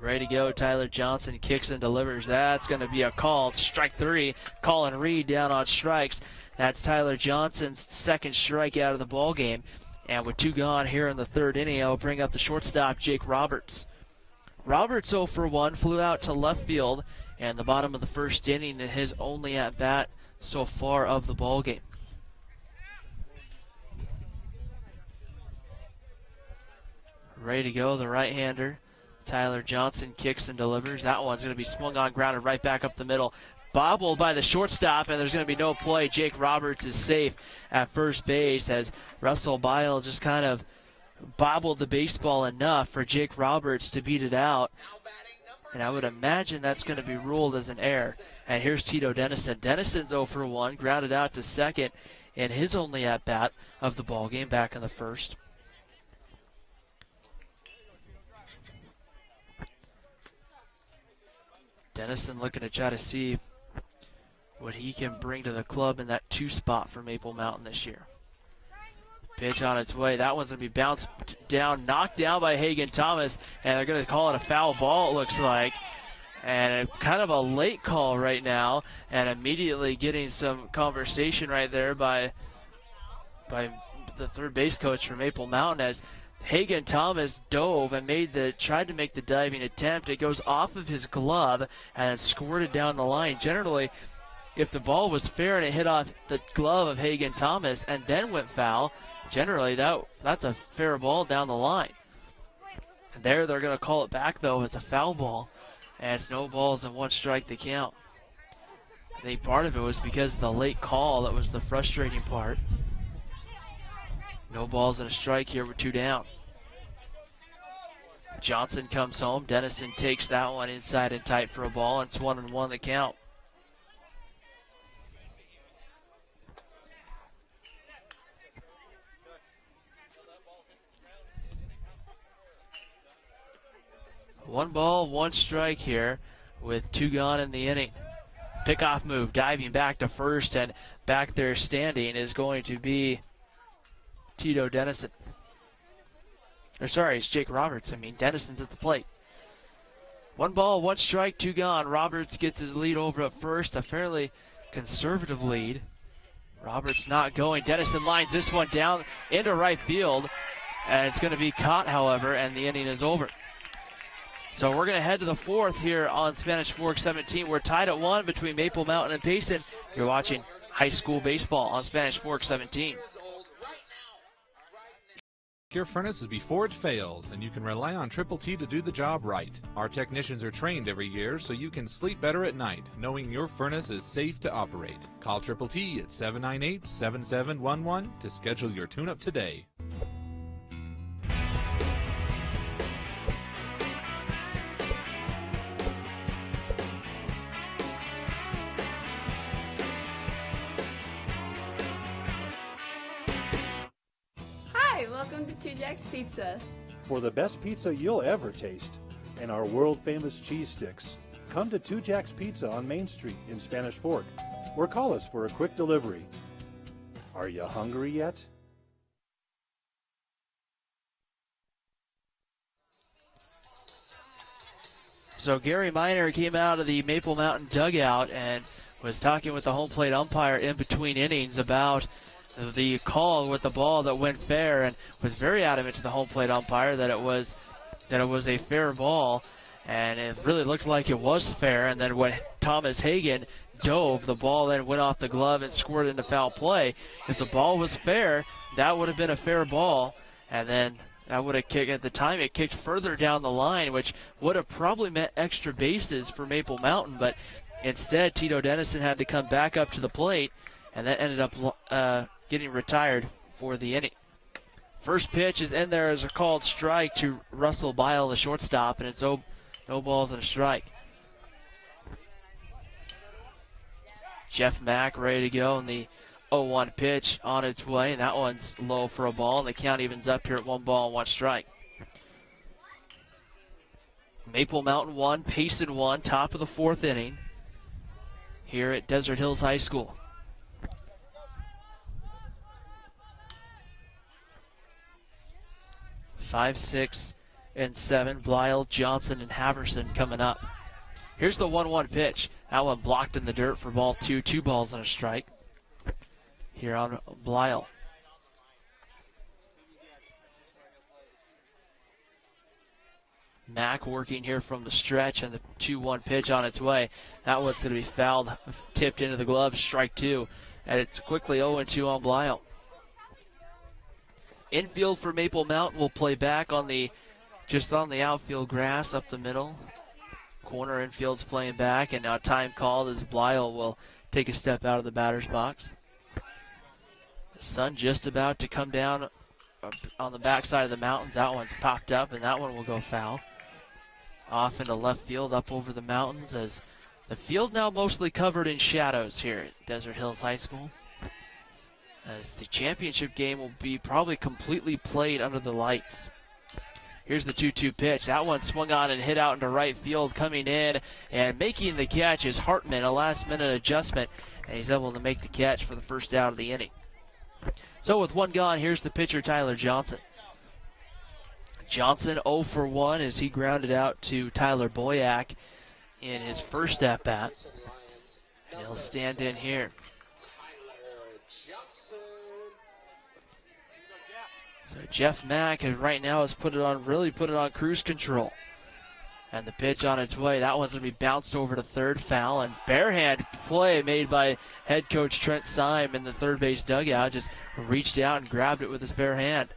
Ready to go, Tyler Johnson kicks and delivers. That's going to be a call. Strike 3. Colin Reed down on strikes. That's Tyler Johnson's second strikeout of the ball game. And with 2 gone here in the 3rd inning, I'll bring up the shortstop, Jake Roberts. Roberts 0 for 1, flew out to left field in the bottom of the 1st inning in his only at-bat so far of the ball game. Ready to go, the right-hander. Tyler Johnson kicks and delivers. That one's going to be swung on, grounded right back up the middle. Bobbled by the shortstop, and there's going to be no play. Jake Roberts is safe at first base as Russell Bile just kind of bobbled the baseball enough for Jake Roberts to beat it out. And I would imagine that's going to be ruled as an error. And here's Tito Dennison. Dennison's 0 for 1, grounded out to second in his only at-bat of the ball game back in the 1st. Dennison looking to try to see what he can bring to the club in that 2 spot for Maple Mountain this year. Pitch on its way. That one's going to be bounced down, knocked down by Hagen Thomas, and they're going to call it a foul ball, it looks like. And kind of a late call right now, and immediately getting some conversation right there by the third base coach for Maple Mountain as Hagen Thomas dove and tried to make the diving attempt. It goes off of his glove and it's squirted down the line. Generally, if the ball was fair and it hit off the glove of Hagen Thomas and then went foul, generally that's a fair ball down the line. And they're going to call it back, though. It's a foul ball, and it's no balls and 1 strike to count. I think part of it was because of the late call. That was the frustrating part. No balls and a strike here with 2 down. Johnson comes home. Dennison takes that one inside and tight for a ball. It's 1-1 the count. One ball, 1 strike here with 2 gone in the inning. Pickoff move, diving back to first, and back there standing is going to be Tito Dennison. It's Jake Roberts. Dennison's at the plate. 1 ball, 1 strike, 2 gone. Roberts gets his lead over at first, a fairly conservative lead. Roberts not going. Dennison lines this one down into right field, and it's going to be caught, however, and the inning is over. So we're going to head to the 4th here on Spanish Fork 17. We're tied at 1 between Maple Mountain and Payson. You're watching high school baseball on Spanish Fork 17. Your furnace is before it fails, and you can rely on Triple T to do the job right. Our technicians are trained every year so you can sleep better at night, knowing your furnace is safe to operate. Call Triple T at 798-7711 to schedule your tune-up today. Welcome to 2 Jack's Pizza. For the best pizza you'll ever taste and our world-famous cheese sticks, come to Two Jacks Pizza on Main Street in Spanish Fork or call us for a quick delivery. Are you hungry yet? So Gary Miner came out of the Maple Mountain dugout and was talking with the home plate umpire in between innings about the call with the ball that went fair, and was very adamant to the home plate umpire that it was a fair ball, and it really looked like it was fair. And then when Thomas Hagan dove, the ball then went off the glove and scored into foul play. If the ball was fair, that would have been a fair ball, and then that would have kicked, at the time it kicked further down the line, which would have probably meant extra bases for Maple Mountain, but instead Tito Dennison had to come back up to the plate, and that ended up getting retired for the inning. First pitch is in there as a called strike to Russell Bile, the shortstop, and it's no balls and a strike. Jeff Mack ready to go, and the 0-1 pitch on its way, and that one's low for a ball, and the count evens up here at 1 ball and 1 strike. Maple Mountain 1, Payson 1, top of the 4th inning here at Desert Hills High School. 5, 6, and 7, Blyle, Johnson, and Haverson coming up. Here's the 1-1 pitch. That one blocked in the dirt for ball 2, 2 balls and a strike here on Blyle. Mack working here from the stretch, and the 2-1 pitch on its way. That one's going to be fouled, tipped into the glove, strike 2, and it's quickly 0-2 on Blyle. Infield for Maple Mountain will play back on the outfield grass up the middle. Corner infield's playing back, and now time called as Blyle will take a step out of the batter's box. The sun just about to come down on the backside of the mountains. That one's popped up, and that one will go foul. Off into left field, up over the mountains, as the field now mostly covered in shadows here at Desert Hills High School, as the championship game will be probably completely played under the lights. Here's the 2-2 pitch. That one swung on and hit out into right field. Coming in and making the catch is Hartman, a last-minute adjustment, and he's able to make the catch for the first out of the inning. So with one gone, here's the pitcher, Tyler Johnson. Johnson 0 for 1 as he grounded out to Tyler Boyack in his first at-bat. And he'll stand in here. So Jeff Mack right now has put it on cruise control. And the pitch on its way. That one's going to be bounced over to third, foul, and barehand play made by head coach Trent Syme in the third base dugout. Just reached out and grabbed it with his bare hand.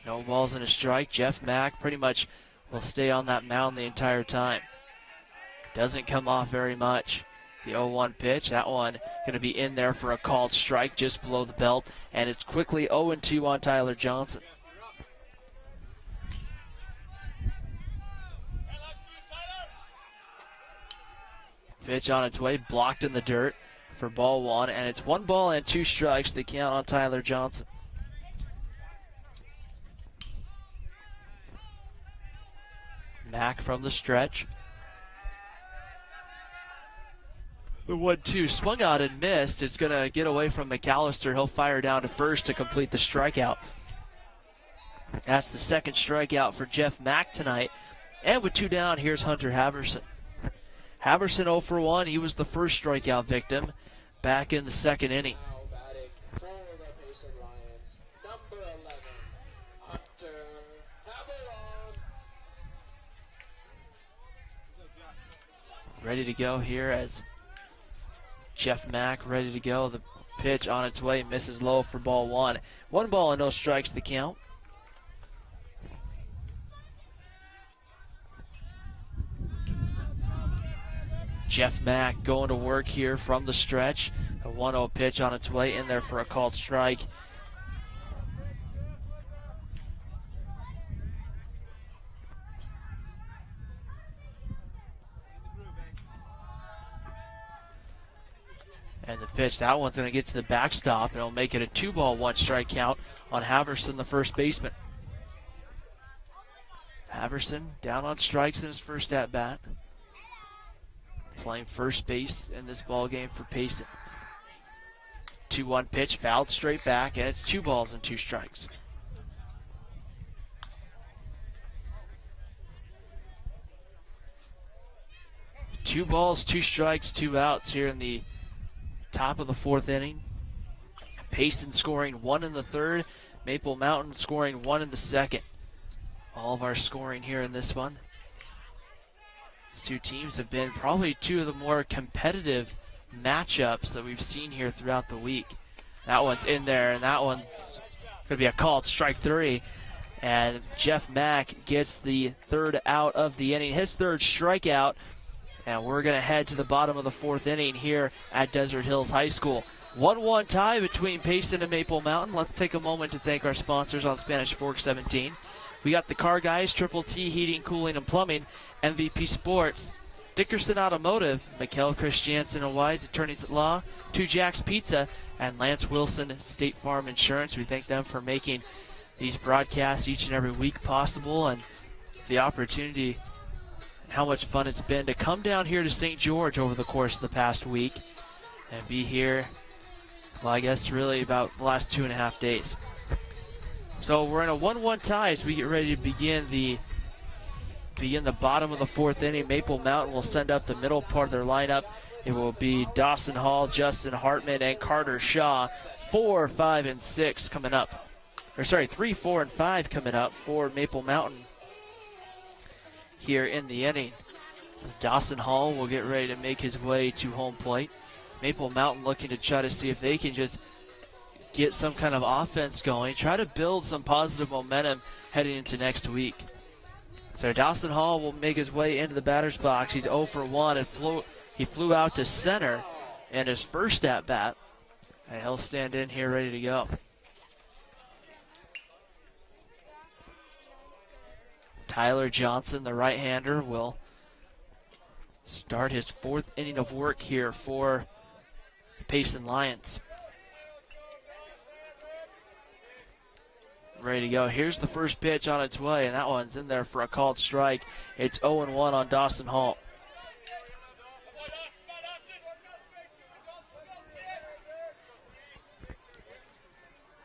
No balls and a strike. Jeff Mack pretty much will stay on that mound the entire time. Doesn't come off very much. The 0-1 pitch, that one going to be in there for a called strike just below the belt, and it's quickly 0-2 on Tyler Johnson. Pitch on its way, blocked in the dirt for ball 1, and it's 1 ball and 2 strikes, the count on Tyler Johnson. Mack from the stretch. The 1-2 swung out and missed. It's going to get away from McAllister. He'll fire down to first to complete the strikeout. That's the second strikeout for Jeff Mack tonight. And with 2 down, here's Hunter Haverson. Haverson 0 for 1. He was the first strikeout victim back in the second inning. Ready to go here as Jeff Mack ready to go. The pitch on its way misses low for ball 1. 1 ball and no strikes the count. Jeff Mack going to work here from the stretch. A 1-0 pitch on its way in there for a called strike. And the pitch, that one's going to get to the backstop, and it'll make it a 2-ball, 1 strike count on Haverson, the first baseman. Haverson down on strikes in his first at-bat. playing first base in this ball game for Payson. 2-1 pitch, fouled straight back, and it's 2 balls and 2 strikes. Two balls, 2 strikes, 2 outs here in the top of the 4th inning. Payson scoring 1 in the 3rd. Maple Mountain scoring 1 in the 2nd. All of our scoring here in this one. These two teams have been probably 2 of the more competitive matchups that we've seen here throughout the week. That one's in there, and that one's going to be a called strike 3. And Jeff Mack gets the 3rd out of the inning, his 3rd strikeout. And we're going to head to the bottom of the 4th inning here at Desert Hills High School. 1-1 tie between Payson and Maple Mountain. Let's take a moment to thank our sponsors on Spanish Fork 17. We got the Car Guys, Triple T Heating, Cooling, and Plumbing, MVP Sports, Dickerson Automotive, Mikkel Christiansen and Wise Attorneys at Law, Two Jacks Pizza, and Lance Wilson State Farm Insurance. We thank them for making these broadcasts each and every week possible, and the opportunity and how much fun it's been to come down here to St. George over the course of the past week and be here, well, I guess really about the last 2.5 days. So we're in a 1-1 tie as we get ready to begin the bottom of the 4th inning. Maple Mountain will send up the middle part of their lineup. It will be Dawson Hall, Justin Hartman, and Carter Shaw. 4, 5, and 6 coming up. 3, 4, and 5 coming up for Maple Mountain here in the inning. As Dawson Hall will get ready to make his way to home plate. Maple Mountain looking to try to see if they can just get some kind of offense going, try to build some positive momentum heading into next week. So Dawson Hall will make his way into the batter's box. He's 0 for 1 and he flew out to center in his first at bat, and he'll stand in here ready to go. Tyler Johnson, the right-hander, will start his 4th inning of work here for the Payson Lions. Ready to go. Here's the first pitch on its way, and that one's in there for a called strike. It's 0-1 on Dawson Hall.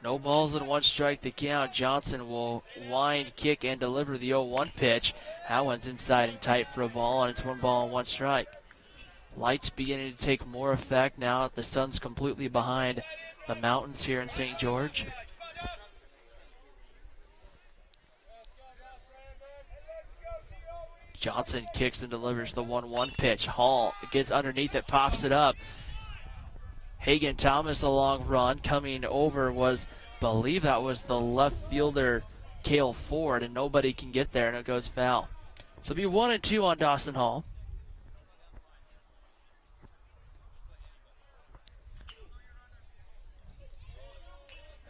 No balls and 1 strike to count. Johnson will wind, kick, and deliver the 0-1 pitch. That one's inside and tight for a ball, and it's 1 ball and 1 strike. Lights beginning to take more effect now that the sun's completely behind the mountains here in St. George. Johnson kicks and delivers the 1-1 pitch. Hall gets underneath it, pops it up. Hagen Thomas a long run. Coming over was, believe that was the left fielder, Cale Ford, and nobody can get there, and it goes foul. So it'll be 1-2 on Dawson Hall.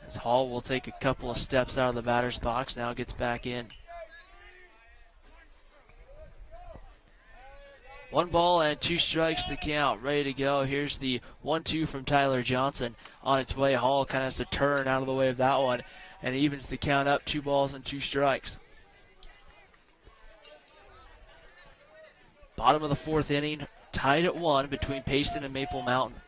As Hall will take a couple of steps out of the batter's box, now gets back in. 1 ball and 2 strikes to count. Ready to go. Here's the 1-2 from Tyler Johnson. On its way, Hall kind of has to turn out of the way of that one, and evens the count up. 2 balls and 2 strikes. Bottom of the 4th inning, tied at 1 between Payson and Maple Mountain.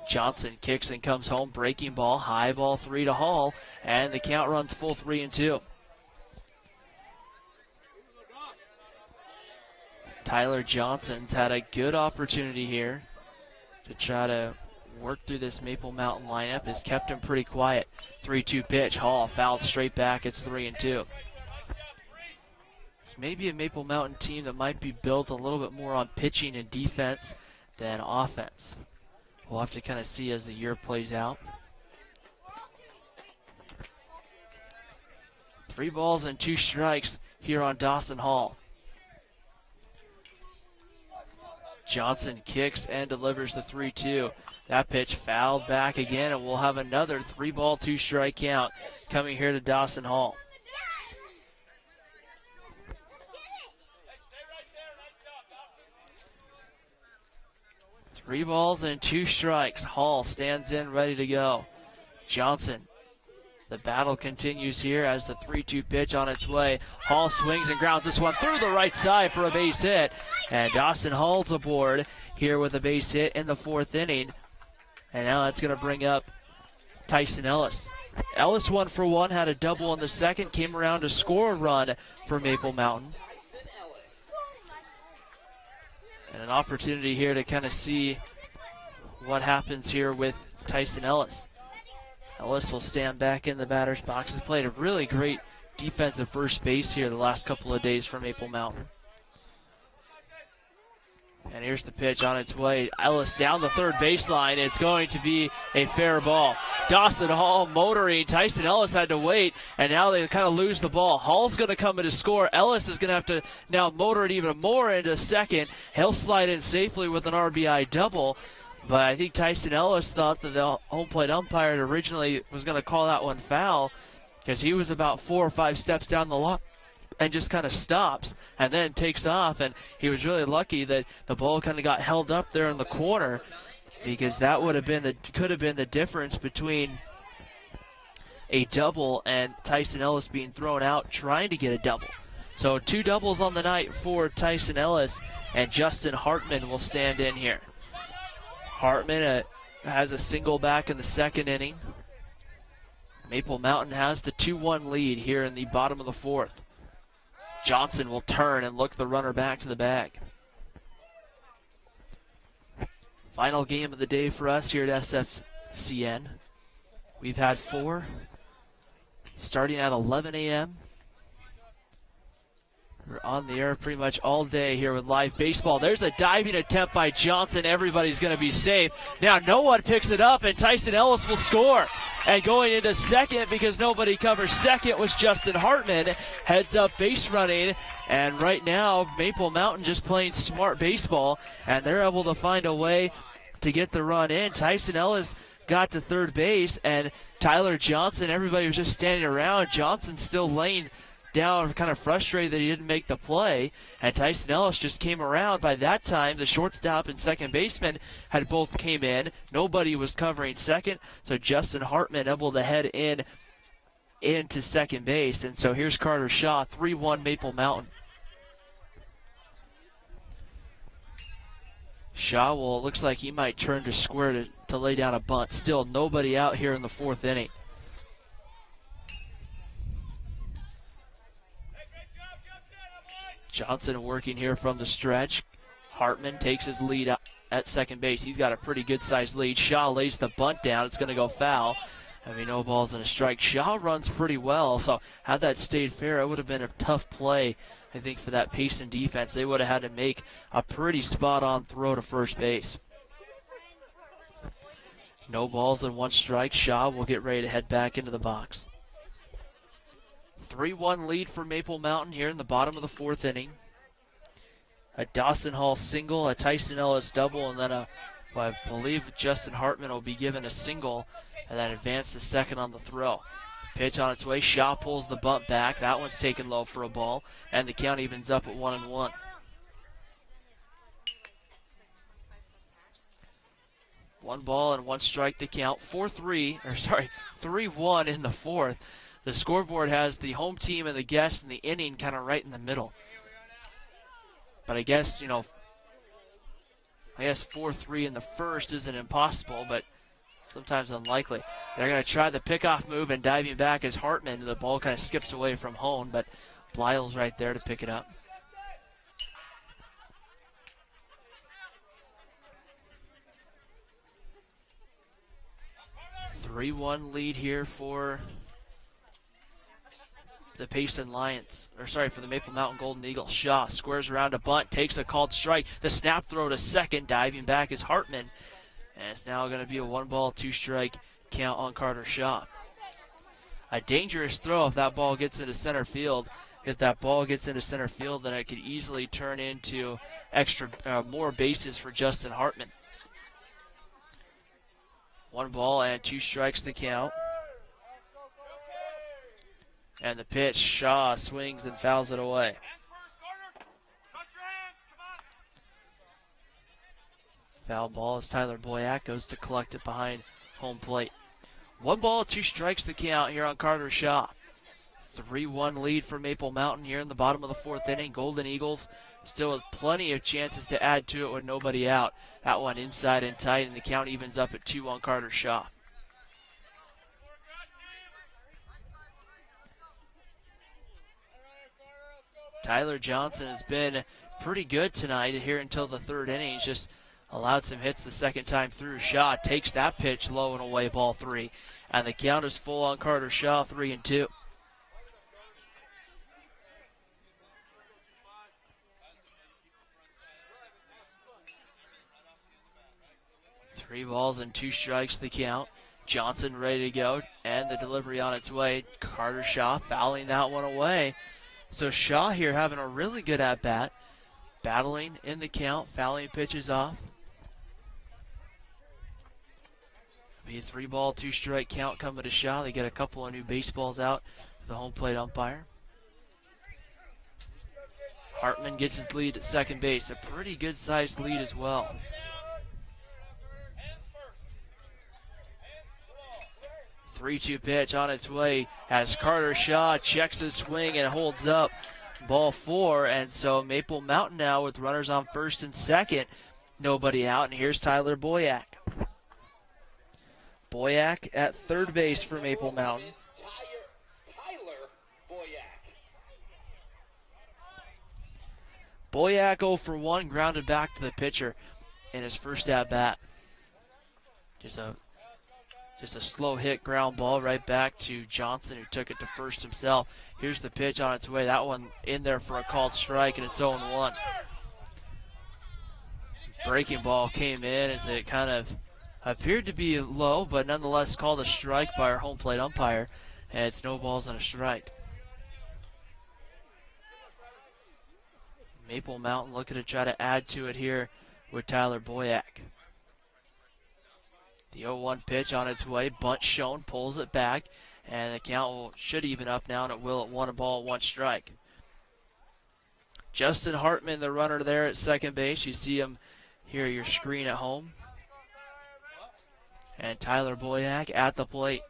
Johnson kicks and comes home. Breaking ball, high ball 3 to Hall, and the count runs full 3-2. Tyler Johnson's had a good opportunity here to try to work through this Maple Mountain lineup. Has kept him pretty quiet. 3-2 pitch. Hall fouled straight back. It's 3-2. It's maybe a Maple Mountain team that might be built a little bit more on pitching and defense than offense. We'll have to kind of see as the year plays out. 3 balls and 2 strikes here on Dawson Hall. Johnson kicks and delivers the 3-2. That pitch fouled back again, and we'll have another 3 ball, 2 strike count coming here to Dawson Hall. Three balls and 2 strikes. Hall stands in ready to go. Johnson The battle continues here as the 3-2 pitch on its way. Hall swings and grounds this one through the right side for a base hit. And Dawson Hall's aboard here with a base hit in the 4th inning. And now that's going to bring up Tyson Ellis. Ellis 1 for 1, had a double in the 2nd, came around to score a run for Maple Mountain. And an opportunity here to kind of see what happens here with Tyson Ellis. Ellis will stand back in the batter's box. Has played a really great defensive first base here the last couple of days for Maple Mountain. And here's the pitch on its way. Ellis down the 3rd baseline. It's going to be a fair ball. Dawson Hall motoring. Tyson Ellis had to wait, and now they kind of lose the ball. Hall's going to come in to score. Ellis is going to have to now motor it even more into second. He'll slide in safely with an RBI double. But I think Tyson Ellis thought that the home plate umpire originally was going to call that one foul because he was about 4 or 5 steps down the line and just kind of stops and then takes off. And he was really lucky that the ball kind of got held up there in the corner because that would have been could have been the difference between a double and Tyson Ellis being thrown out trying to get a double. So 2 doubles on the night for Tyson Ellis, and Justin Hartman will stand in here. Hartman has a single back in the 2nd inning. Maple Mountain has the 2-1 lead here in the bottom of the 4th. Johnson will turn and look the runner back to the bag. Final game of the day for us here at SFCN. We've had 4 starting at 11 a.m. We're on the air pretty much all day here with live baseball. There's a diving attempt by Johnson. Everybody's going to be safe. Now no one picks it up, and Tyson Ellis will score. And going into second, because nobody covers second, was Justin Hartman. Heads up base running. And right now, Maple Mountain just playing smart baseball, and they're able to find a way to get the run in. Tyson Ellis got to 3rd base, and Tyler Johnson, everybody was just standing around. Johnson still laying down, kind of frustrated that he didn't make the play, and Tyson Ellis just came around. By that time, the shortstop and second baseman had both came in. Nobody was covering second, so Justin Hartman able to head into second base. And so here's Carter Shaw, 3-1 Maple Mountain. Shaw will, looks like he might turn to square to lay down a bunt. Still nobody out here in the 4th inning. Johnson working here from the stretch. Hartman takes his lead at second base. He's got a pretty good-sized lead. Shaw lays the bunt down. It's going to go foul. I mean, no balls and a strike. Shaw runs pretty well, so had that stayed fair, it would have been a tough play, I think, for that Payson defense. They would have had to make a pretty spot-on throw to first base. No balls and 1 strike. Shaw will get ready to head back into the box. 3-1 lead for Maple Mountain here in the bottom of the 4th inning. A Dawson Hall single, a Tyson Ellis double, and then I believe Justin Hartman will be given a single and then advance to second on the throw. Pitch on its way. Shaw pulls the bunt back. That one's taken low for a ball, and the count evens up at 1-1. One ball and 1 strike to count. 3-1 in the 4th. The scoreboard has the home team and the guests in the inning kind of right in the middle. But I guess, 4-3 in the first isn't impossible, but sometimes unlikely. They're going to try the pickoff move, and diving back is Hartman. The ball kind of skips away from home, but Blyle's right there to pick it up. A 3-1 lead here for the Payson for the Maple Mountain Golden Eagles. Shaw squares around a bunt, takes a called strike. The snap throw to second, diving back is Hartman. And it's now going to be a 1-ball, 2-strike count on Carter Shaw. A dangerous throw if that ball gets into center field. If that ball gets into center field, then it could easily turn into more bases for Justin Hartman. 1 ball and 2 strikes to count. And the pitch, Shaw swings and fouls it away. Foul ball as Tyler Boyack goes to collect it behind home plate. 1 ball, 2 strikes the count here on Carter Shaw. 3-1 lead for Maple Mountain here in the bottom of the 4th inning. Golden Eagles still with plenty of chances to add to it with nobody out. That one inside and tight, and the count evens up at 2 on Carter Shaw. Tyler Johnson has been pretty good tonight here until the 3rd inning. He's just allowed some hits the second time through. Shaw takes that pitch low and away, ball 3. And the count is full on Carter Shaw, 3-2. Three balls and 2 strikes the count. Johnson ready to go, and the delivery on its way. Carter Shaw fouling that one away. So Shaw here having a really good at-bat. Battling in the count, fouling pitches off. Be a 3 ball, 2 strike count coming to Shaw. They get a couple of new baseballs out for the home plate umpire. Hartman gets his lead at second base. A pretty good-sized lead as well. 3-2 pitch on its way as Carter Shaw checks his swing and holds up. Ball 4, and so Maple Mountain now with runners on first and second. Nobody out, and here's Tyler Boyack. Boyack at third base for Maple Mountain. Tyler Boyack. Boyack 0 for 1, grounded back to the pitcher in his first at-bat. Just a slow hit ground ball right back to Johnson, who took it to first himself. Here's the pitch on its way. That one in there for a called strike, and it's 0-1. Breaking ball came in as it kind of appeared to be low, but nonetheless called a strike by our home plate umpire, and it's no balls and a strike. Maple Mountain looking to try to add to it here with Tyler Boyack. The 0-1 pitch on its way. Bunt shown, pulls it back, and the count should even up now, and it will at 1 ball, 1 strike. Justin Hartman, the runner there at second base. You see him here on your screen at home. And Tyler Boyack at the plate.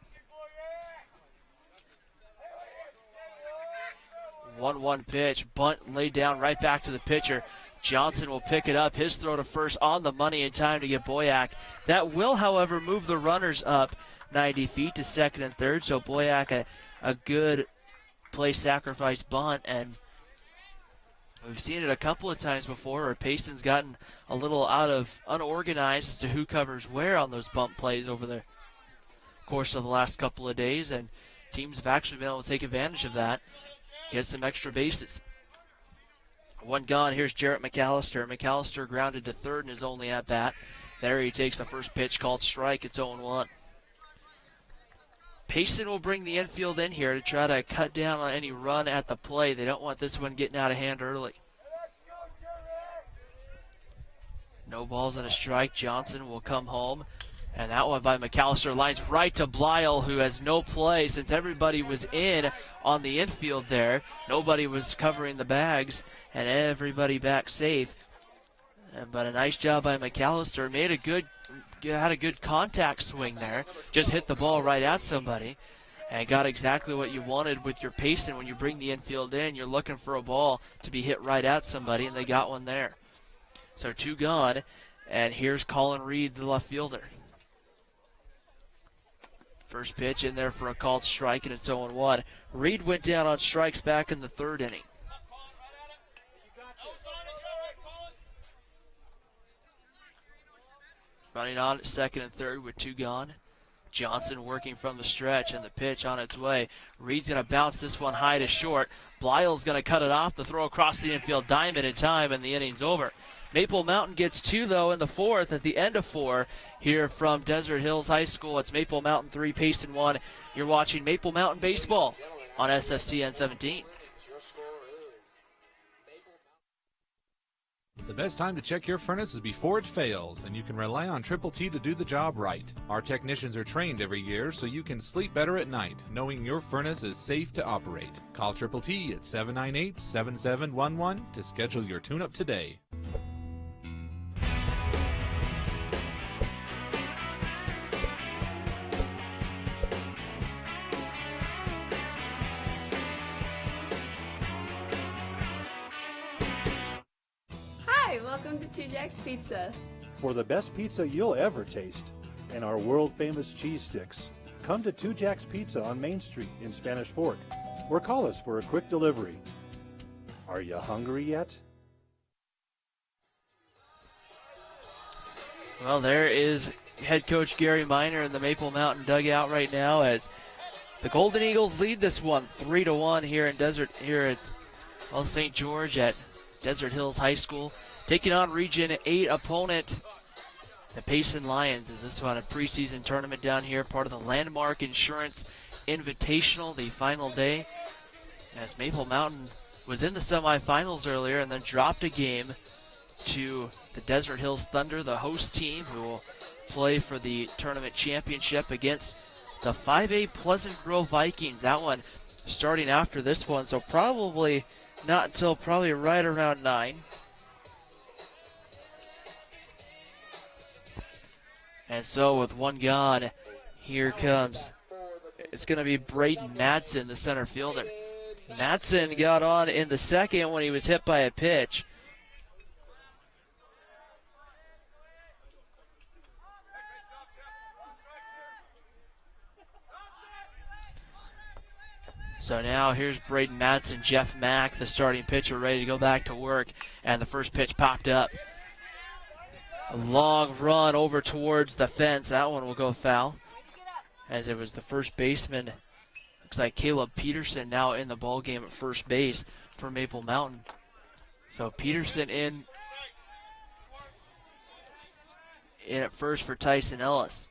1-1 pitch. Bunt laid down right back to the pitcher. Johnson will pick it up. His throw to first on the money in time to get Boyack. That will, however, move the runners up 90 feet to second and third. So Boyack, a good play sacrifice bunt. And we've seen it a couple of times before where Payson's gotten a little unorganized as to who covers where on those bunt plays over the course of the last couple of days. And teams have actually been able to take advantage of that, get some extra bases. 1 gone. Here's Jarrett McAllister. McAllister grounded to third in his only at-bat. There he takes the first pitch called strike. It's 0-1. Payson will bring the infield in here to try to cut down on any run at the play. They don't want this one getting out of hand early. No balls and a strike. Johnson will come home. And that one by McAllister lines right to Blyle, who has no play since everybody was in on the infield there. Nobody was covering the bags, and everybody back safe. But a nice job by McAllister. Had a good contact swing there. Just hit the ball right at somebody, and got exactly what you wanted with your Payson. When you bring the infield in, you're looking for a ball to be hit right at somebody, and they got one there. So 2 gone, and here's Colin Reed, the left fielder. First pitch in there for a called strike, and it's 0-1. Reed went down on strikes back in the 3rd inning. Running on at second and third with 2 gone. Johnson working from the stretch, and the pitch on its way. Reed's going to bounce this one high to short. Blyle's going to cut it off. The throw across the infield, diamond in time, and the inning's over. Maple Mountain gets 2, though, in the 4th at the end of 4 here from Desert Hills High School. It's Maple Mountain 3, Payson 1. You're watching Maple Mountain Baseball on SFCN 17. The best time to check your furnace is before it fails, and you can rely on Triple T to do the job right. Our technicians are trained every year so you can sleep better at night, knowing your furnace is safe to operate. Call Triple T at 798-7711 to schedule your tune-up today. welcome to Two Jacks Pizza. For the best pizza you'll ever taste and our world-famous cheese sticks, come to Two Jacks Pizza on Main Street in Spanish Fork, or call us for a quick delivery. Are you hungry yet? Well, there is head coach Gary Miner in the Maple Mountain dugout right now as the Golden Eagles lead this one 3-1 here at St. George at Desert Hills High School, taking on Region 8 opponent, the Payson Lions. Is this one a preseason tournament down here, part of the Landmark Insurance Invitational, the final day, as Maple Mountain was in the semifinals earlier and then dropped a game to the Desert Hills Thunder, the host team, who will play for the tournament championship against the 5A Pleasant Grove Vikings. That one starting after this one, so probably not until probably right around 9. And so with one gone, here comes, it's going to be Braden Madsen, the center fielder. Madsen got on in the second when he was hit by a pitch. So now here's Braden Madsen, Jeff Mack, the starting pitcher, ready to go back to work. And the first pitch popped up. A long run over towards the fence. That one will go foul, as it was the first baseman. Looks like Caleb Peterson now in the ball game at first base for Maple Mountain. So Peterson in at first for Tyson Ellis.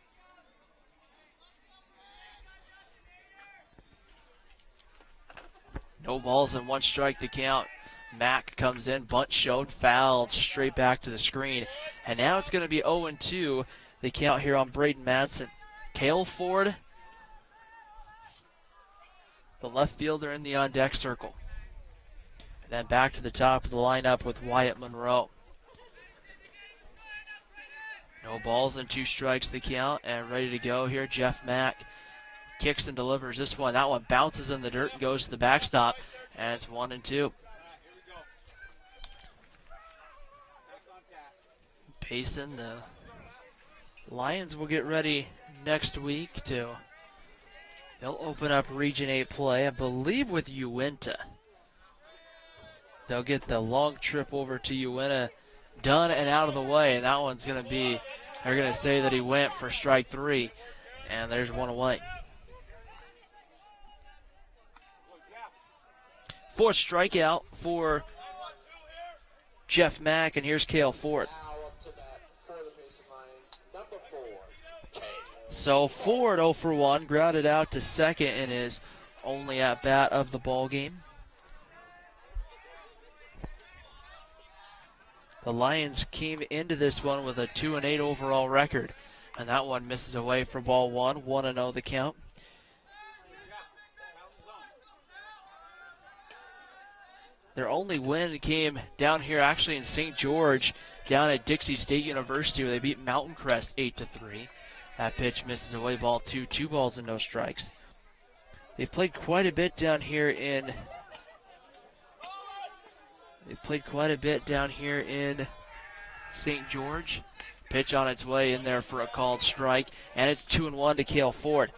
No balls and one strike to count. Mack comes in, bunt showed, fouled straight back to the screen. And now it's going to be 0-2, the count here on Braden Madsen. Cale Ford, the left fielder in the on-deck circle. And then back to the top of the lineup with Wyatt Monroe. No balls and 2 strikes the count, and ready to go here, Jeff Mack. Kicks and delivers this one. That one bounces in the dirt and goes to the backstop, and it's 1-2. Payson, the Lions will get ready next week they'll open up Region 8 play, I believe, with Uinta. They'll get the long trip over to Uinta done and out of the way, and that one's going to be, they're going to say that he went for strike 3, and there's one away. 4th strikeout for Jeff Mack, and here's Cale Ford. So Ford 0 for 1, grounded out to second in his only at bat of the ball game. The Lions came into this one with a 2-8 overall record, and that one misses away for ball 1, 1-0 the count. Their only win came down here actually in St. George, down at Dixie State University, where they beat Mountain Crest 8-3. That pitch misses away, ball 2, 2 balls and no strikes. They've played quite a bit down here in St. George. Pitch on its way in there for a called strike, and it's 2-1 to Cale Ford.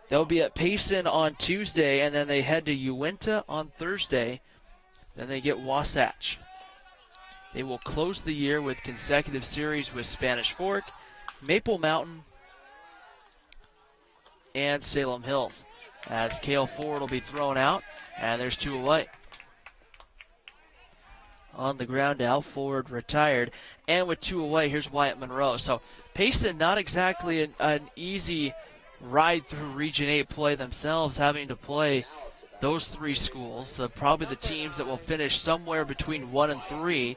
They'll be at Payson on Tuesday, and then they head to Uinta on Thursday. Then they get Wasatch. They will close the year with consecutive series with Spanish Fork, Maple Mountain, and Salem Hills. As Cale Ford will be thrown out, and there's 2 away. On the ground out, Ford retired, and with 2 away, here's Wyatt Monroe. So Payson, not exactly an easy ride through Region 8 play themselves, having to play those 3 schools, probably the teams that will finish somewhere between 1 and 3,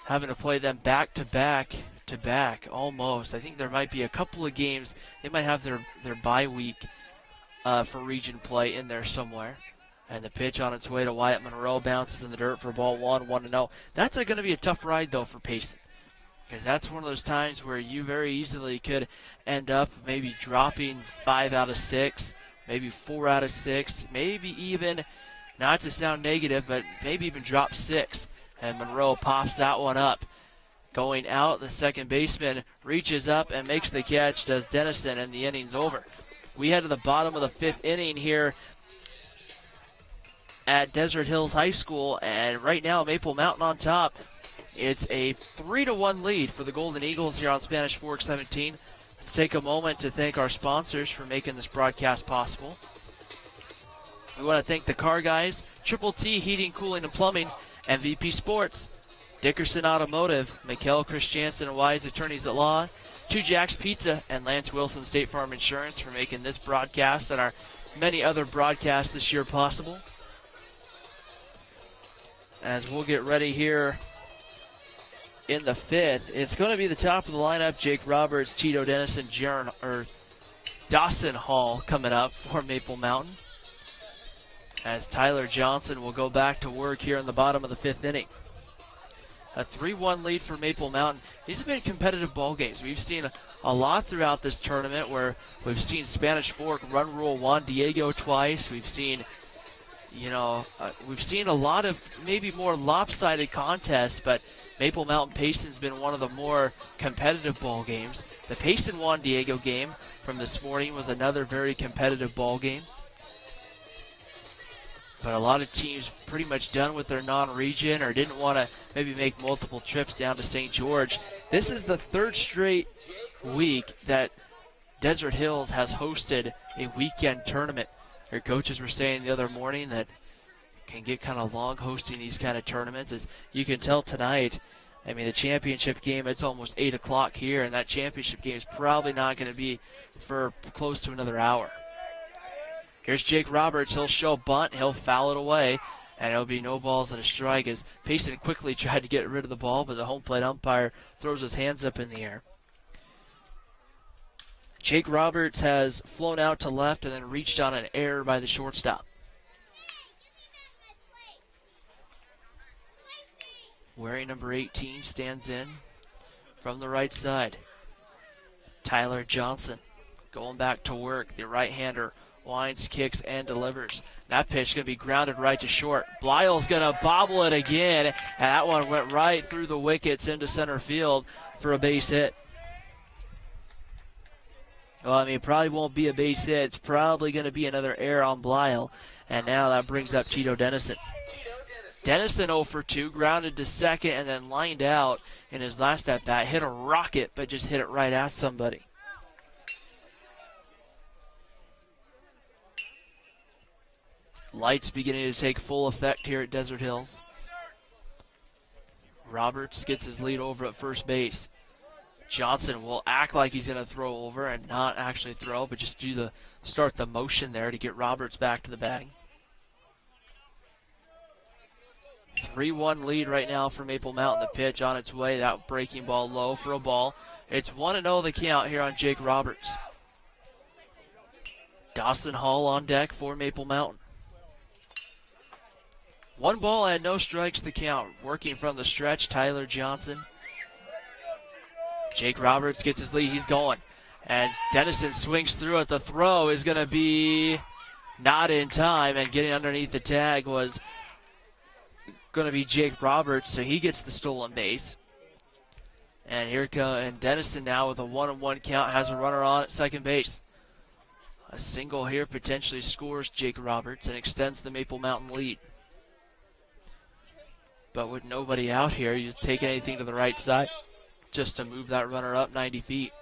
having to play them back to back almost. I think there might be a couple of games. They might have their bye week for region play in there somewhere. And the pitch on its way to Wyatt Monroe bounces in the dirt for ball 1, 1-0. That's going to be a tough ride, though, for Payson, because that's one of those times where you very easily could end up maybe dropping 5 out of 6, maybe 4 out of 6, maybe even, not to sound negative, but maybe even drop 6. And Monroe pops that one up. Going out, the second baseman reaches up and makes the catch, does Dennison, and the inning's over. We head to the bottom of the 5th inning here at Desert Hills High School, and right now Maple Mountain on top. It's a 3-1 lead for the Golden Eagles here on Spanish Fork 17. Let's take a moment to thank our sponsors for making this broadcast possible. We want to thank the Car Guys, Triple T Heating, Cooling, and Plumbing, MVP Sports, Dickerson Automotive, Mikkel Christiansen and Wise Attorneys at Law, Two Jacks Pizza, and Lance Wilson State Farm Insurance for making this broadcast and our many other broadcasts this year possible. As we'll get ready here in the 5th, it's going to be the top of the lineup. Jake Roberts, Tito Dennison, Dawson Hall coming up for Maple Mountain. As Tyler Johnson will go back to work here in the bottom of the 5th inning. A 3-1 lead for Maple Mountain. These have been competitive ball games. We've seen a lot throughout this tournament where we've seen Spanish Fork run rule Juan Diego twice. We've seen, we've seen a lot of maybe more lopsided contests, but Maple Mountain Payson's been one of the more competitive ball games. The Payson Juan Diego game from this morning was another very competitive ball game. But a lot of teams pretty much done with their non-region or didn't want to maybe make multiple trips down to St. George. This is the 3rd straight week that Desert Hills has hosted a weekend tournament. Their coaches were saying the other morning that it can get kind of long hosting these kind of tournaments. As you can tell tonight, I mean, the championship game, it's almost 8 o'clock here, and that championship game is probably not going to be for close to another hour. Here's Jake Roberts. He'll show bunt. He'll foul it away, and it'll be no balls and a strike as Payson quickly tried to get rid of the ball, but the home plate umpire throws his hands up in the air. Jake Roberts has flown out to left and then reached on an error by the shortstop. Wearing number 18 stands in from the right side. Tyler Johnson going back to work. The right-hander winds, kicks, and delivers. That pitch going to be grounded right to short. Blyle's going to bobble it again, and that one went right through the wickets into center field for a base hit. Well, I mean, it probably won't be a base hit. It's probably going to be another error on Blyle, and now that brings up Tito Dennison. Dennison 0 for 2, grounded to second, and then lined out in his last at-bat. Hit a rocket, but just hit it right at somebody. Lights beginning to take full effect here at Desert Hills. Roberts gets his lead over at first base. Johnson will act like he's going to throw over and not actually throw, but just start the motion there to get Roberts back to the bag. 3-1 lead right now for Maple Mountain. The pitch on its way, that breaking ball low for a ball. It's 1-0 the count here on Jake Roberts. Dawson Hall on deck for Maple Mountain. 1 ball and no strikes to count. Working from the stretch, Tyler Johnson. Jake Roberts gets his lead. He's going. And Dennison swings through it. The throw is going to be not in time. And getting underneath the tag was going to be Jake Roberts. So he gets the stolen base. And here comes Dennison now with a 1-1 count. Has a runner on at second base. A single here potentially scores Jake Roberts and extends the Maple Mountain lead. But with nobody out here, you take anything to the right side just to move that runner up 90 feet.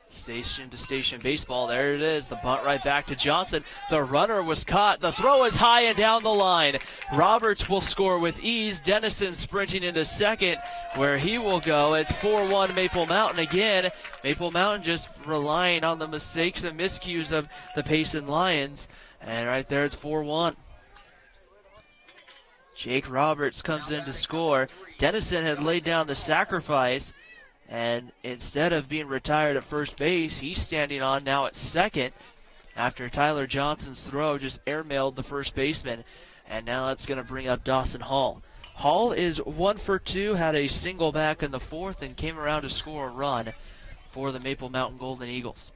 Station to station baseball. There it is. The bunt right back to Johnson. The runner was caught. The throw is high and down the line. Roberts will score with ease. Dennison sprinting into second where he will go. It's 4-1 Maple Mountain again. Maple Mountain just relying on the mistakes and miscues of the Payson Lions. And right there it's 4-1. Jake Roberts comes in to score. Dennison had laid down the sacrifice, and instead of being retired at first base, he's standing on now at second after Tyler Johnson's throw just airmailed the first baseman. And now that's going to bring up Dawson Hall. Hall is 1 for 2, had a single back in the 4th, and came around to score a run for the Maple Mountain Golden Eagles.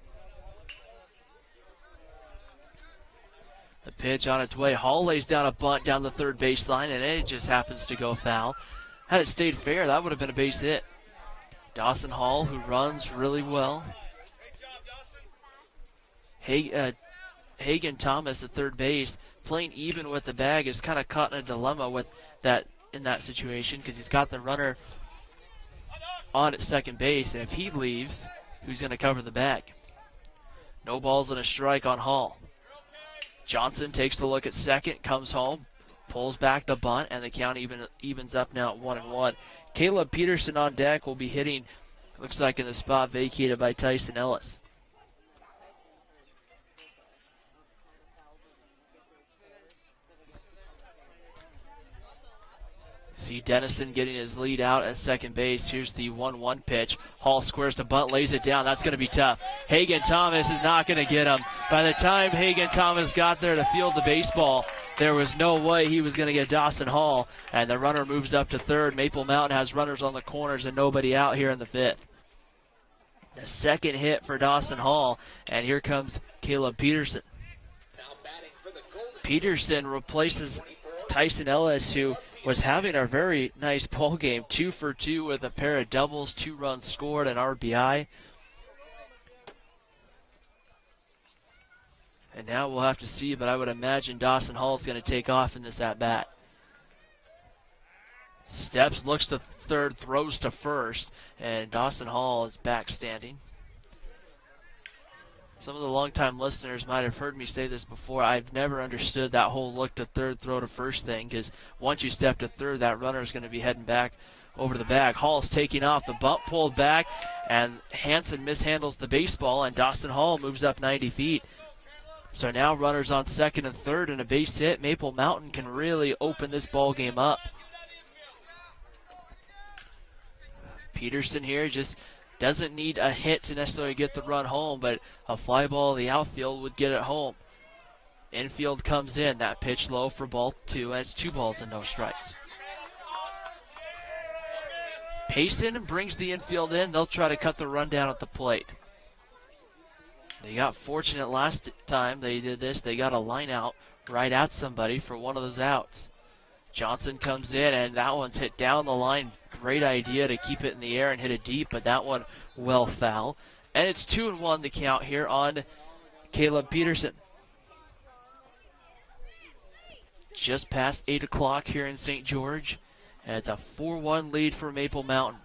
The pitch on its way. Hall lays down a bunt down the third baseline, and it just happens to go foul. Had it stayed fair, that would have been a base hit. Dawson Hall, who runs really well. Hagen Thomas at third base, playing even with the bag, is kind of caught in a dilemma with that in that situation because he's got the runner on at second base, and if he leaves, who's going to cover the bag? No balls and a strike on Hall. Johnson takes the look at second, comes home, pulls back the bunt, and the count evens up now at 1-1. Caleb Peterson on deck will be hitting, looks like in the spot vacated by Tyson Ellis. See Dennison getting his lead out at second base. Here's the 1-1 pitch. Hall squares to bunt, lays it down. That's going to be tough. Hagen Thomas is not going to get him. By the time Hagen Thomas got there to field the baseball, there was no way he was going to get Dawson Hall. And the runner moves up to third. Maple Mountain has runners on the corners and nobody out here in the fifth. The second hit for Dawson Hall. And here comes Caleb Peterson. Peterson replaces Tyson Ellis, who was having a very nice ball game, 2 for 2 with a pair of doubles, 2 runs scored, and RBI. And now we'll have to see, but I would imagine Dawson Hall is going to take off in this at-bat. Steps, looks to third, throws to first, and Dawson Hall is back standing. Some of the longtime listeners might have heard me say this before. I've never understood that whole look to third, throw to first thing, because once you step to third, that runner is going to be heading back over to the bag. Hall's taking off, the bump pulled back, and Hansen mishandles the baseball, and Dawson Hall moves up 90 feet. So now runners on second and third and a base hit. Maple Mountain can really open this ball game up. Peterson here just doesn't need a hit to necessarily get the run home, but a fly ball in the outfield would get it home. Infield comes in. That pitch low for ball 2, and it's 2 balls and no strikes. Payson brings the infield in. They'll try to cut the run down at the plate. They got fortunate last time they did this. They got a line out right at somebody for one of those outs. Johnson comes in, and that one's hit down the line. Great idea to keep it in the air and hit it deep, but that one well foul. And it's 2-1 the count here on Caleb Peterson. Just past 8 o'clock here in St. George, and it's a 4-1 lead for Maple Mountain.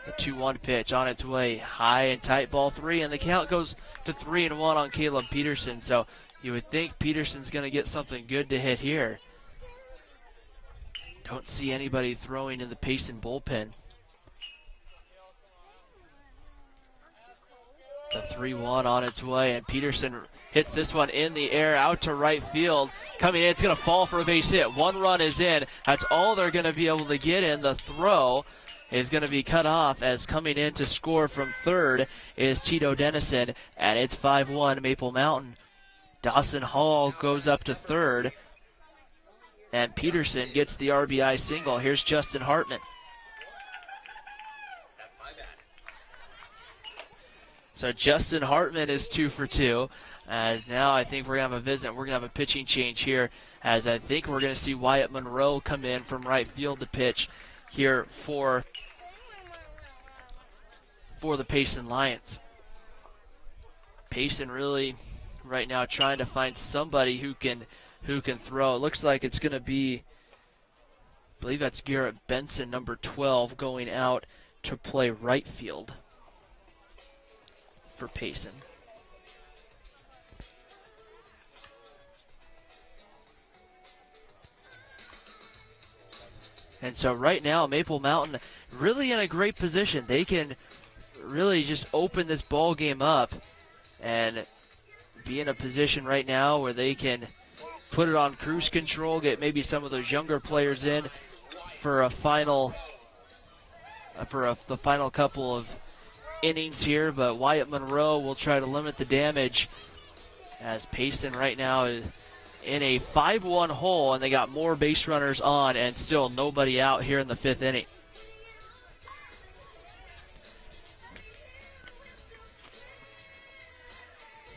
The 2-1 pitch on its way, high and tight, ball 3, and the count goes to 3-1 on Caleb Peterson. So you would think Peterson's going to get something good to hit here. Don't see anybody throwing in the Payson bullpen. The 3-1 on its way, and Peterson hits this one in the air out to right field. Coming in, it's going to fall for a base hit. 1 run is in. That's all they're going to be able to get in. The throw is going to be cut off, as coming in to score from third is Tito Dennison, and it's 5-1 Maple Mountain. Dawson Hall goes up to third, and Peterson gets the RBI single. Here's Justin Hartman. So Justin Hartman is 2 for 2. As now I think we're going to have a visit. We're going to have a pitching change here, as I think we're going to see Wyatt Monroe come in from right field to pitch here for the Payson Lions. Payson really right now trying to find somebody who can throw. It looks like it's going to be, I believe that's Garrett Benson, number 12, going out to play right field for Payson. And so right now, Maple Mountain really in a great position. They can really just open this ball game up and be in a position right now where they can put it on cruise control, get maybe some of those younger players in for a final, the final couple of innings here. But Wyatt Monroe will try to limit the damage, as Payson right now is in a 5-1 hole, and they got more base runners on and still nobody out here in the 5th inning.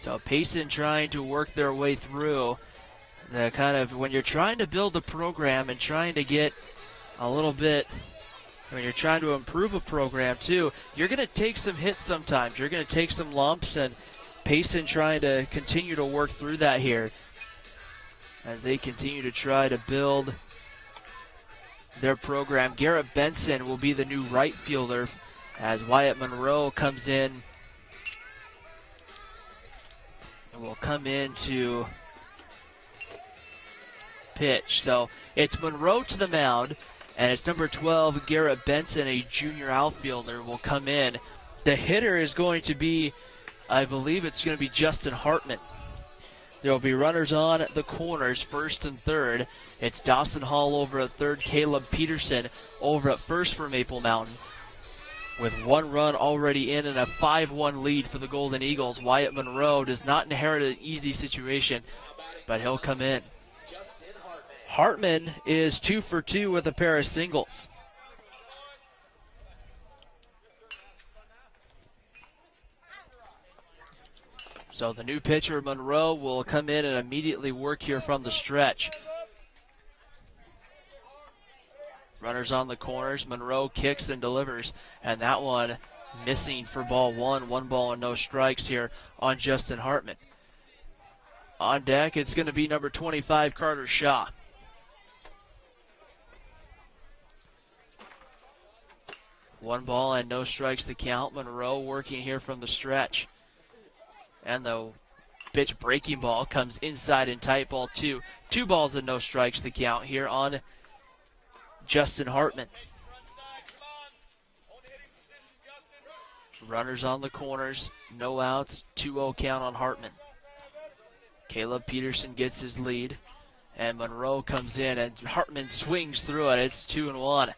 So Payson trying to work their way through the kind of, when you're trying to build a program and trying to get a little bit, when you're trying to improve a program too, you're going to take some hits sometimes. You're going to take some lumps, and Payson trying to continue to work through that here as they continue to try to build their program. Garrett Benson will be the new right fielder as Wyatt Monroe comes in and will come in to pitch. So it's Monroe to the mound, and it's number 12, Garrett Benson, a junior outfielder, will come in. The hitter is going to be, I believe it's going to be Justin Hartman. There will be runners on the corners, first and third. It's Dawson Hall over at third, Caleb Peterson over at first for Maple Mountain. With one run already in and a 5-1 lead for the Golden Eagles, Wyatt Monroe does not inherit an easy situation, but he'll come in. Hartman is 2 for 2 with a pair of singles. So the new pitcher, Monroe, will come in and immediately work here from the stretch. Runners on the corners. Monroe kicks and delivers. And that one missing for ball one. 1 ball and no strikes here on Justin Hartman. On deck, it's going to be number 25, Carter Shaw. One ball and no strikes to count. Monroe working here from the stretch. And the pitch breaking ball comes inside and tight, ball 2. 2 balls and no strikes to count here on Justin Hartman. Runners on the corners, no outs, 2-0 count on Hartman. Caleb Peterson gets his lead, and Monroe comes in, and Hartman swings through it. It's 2-1.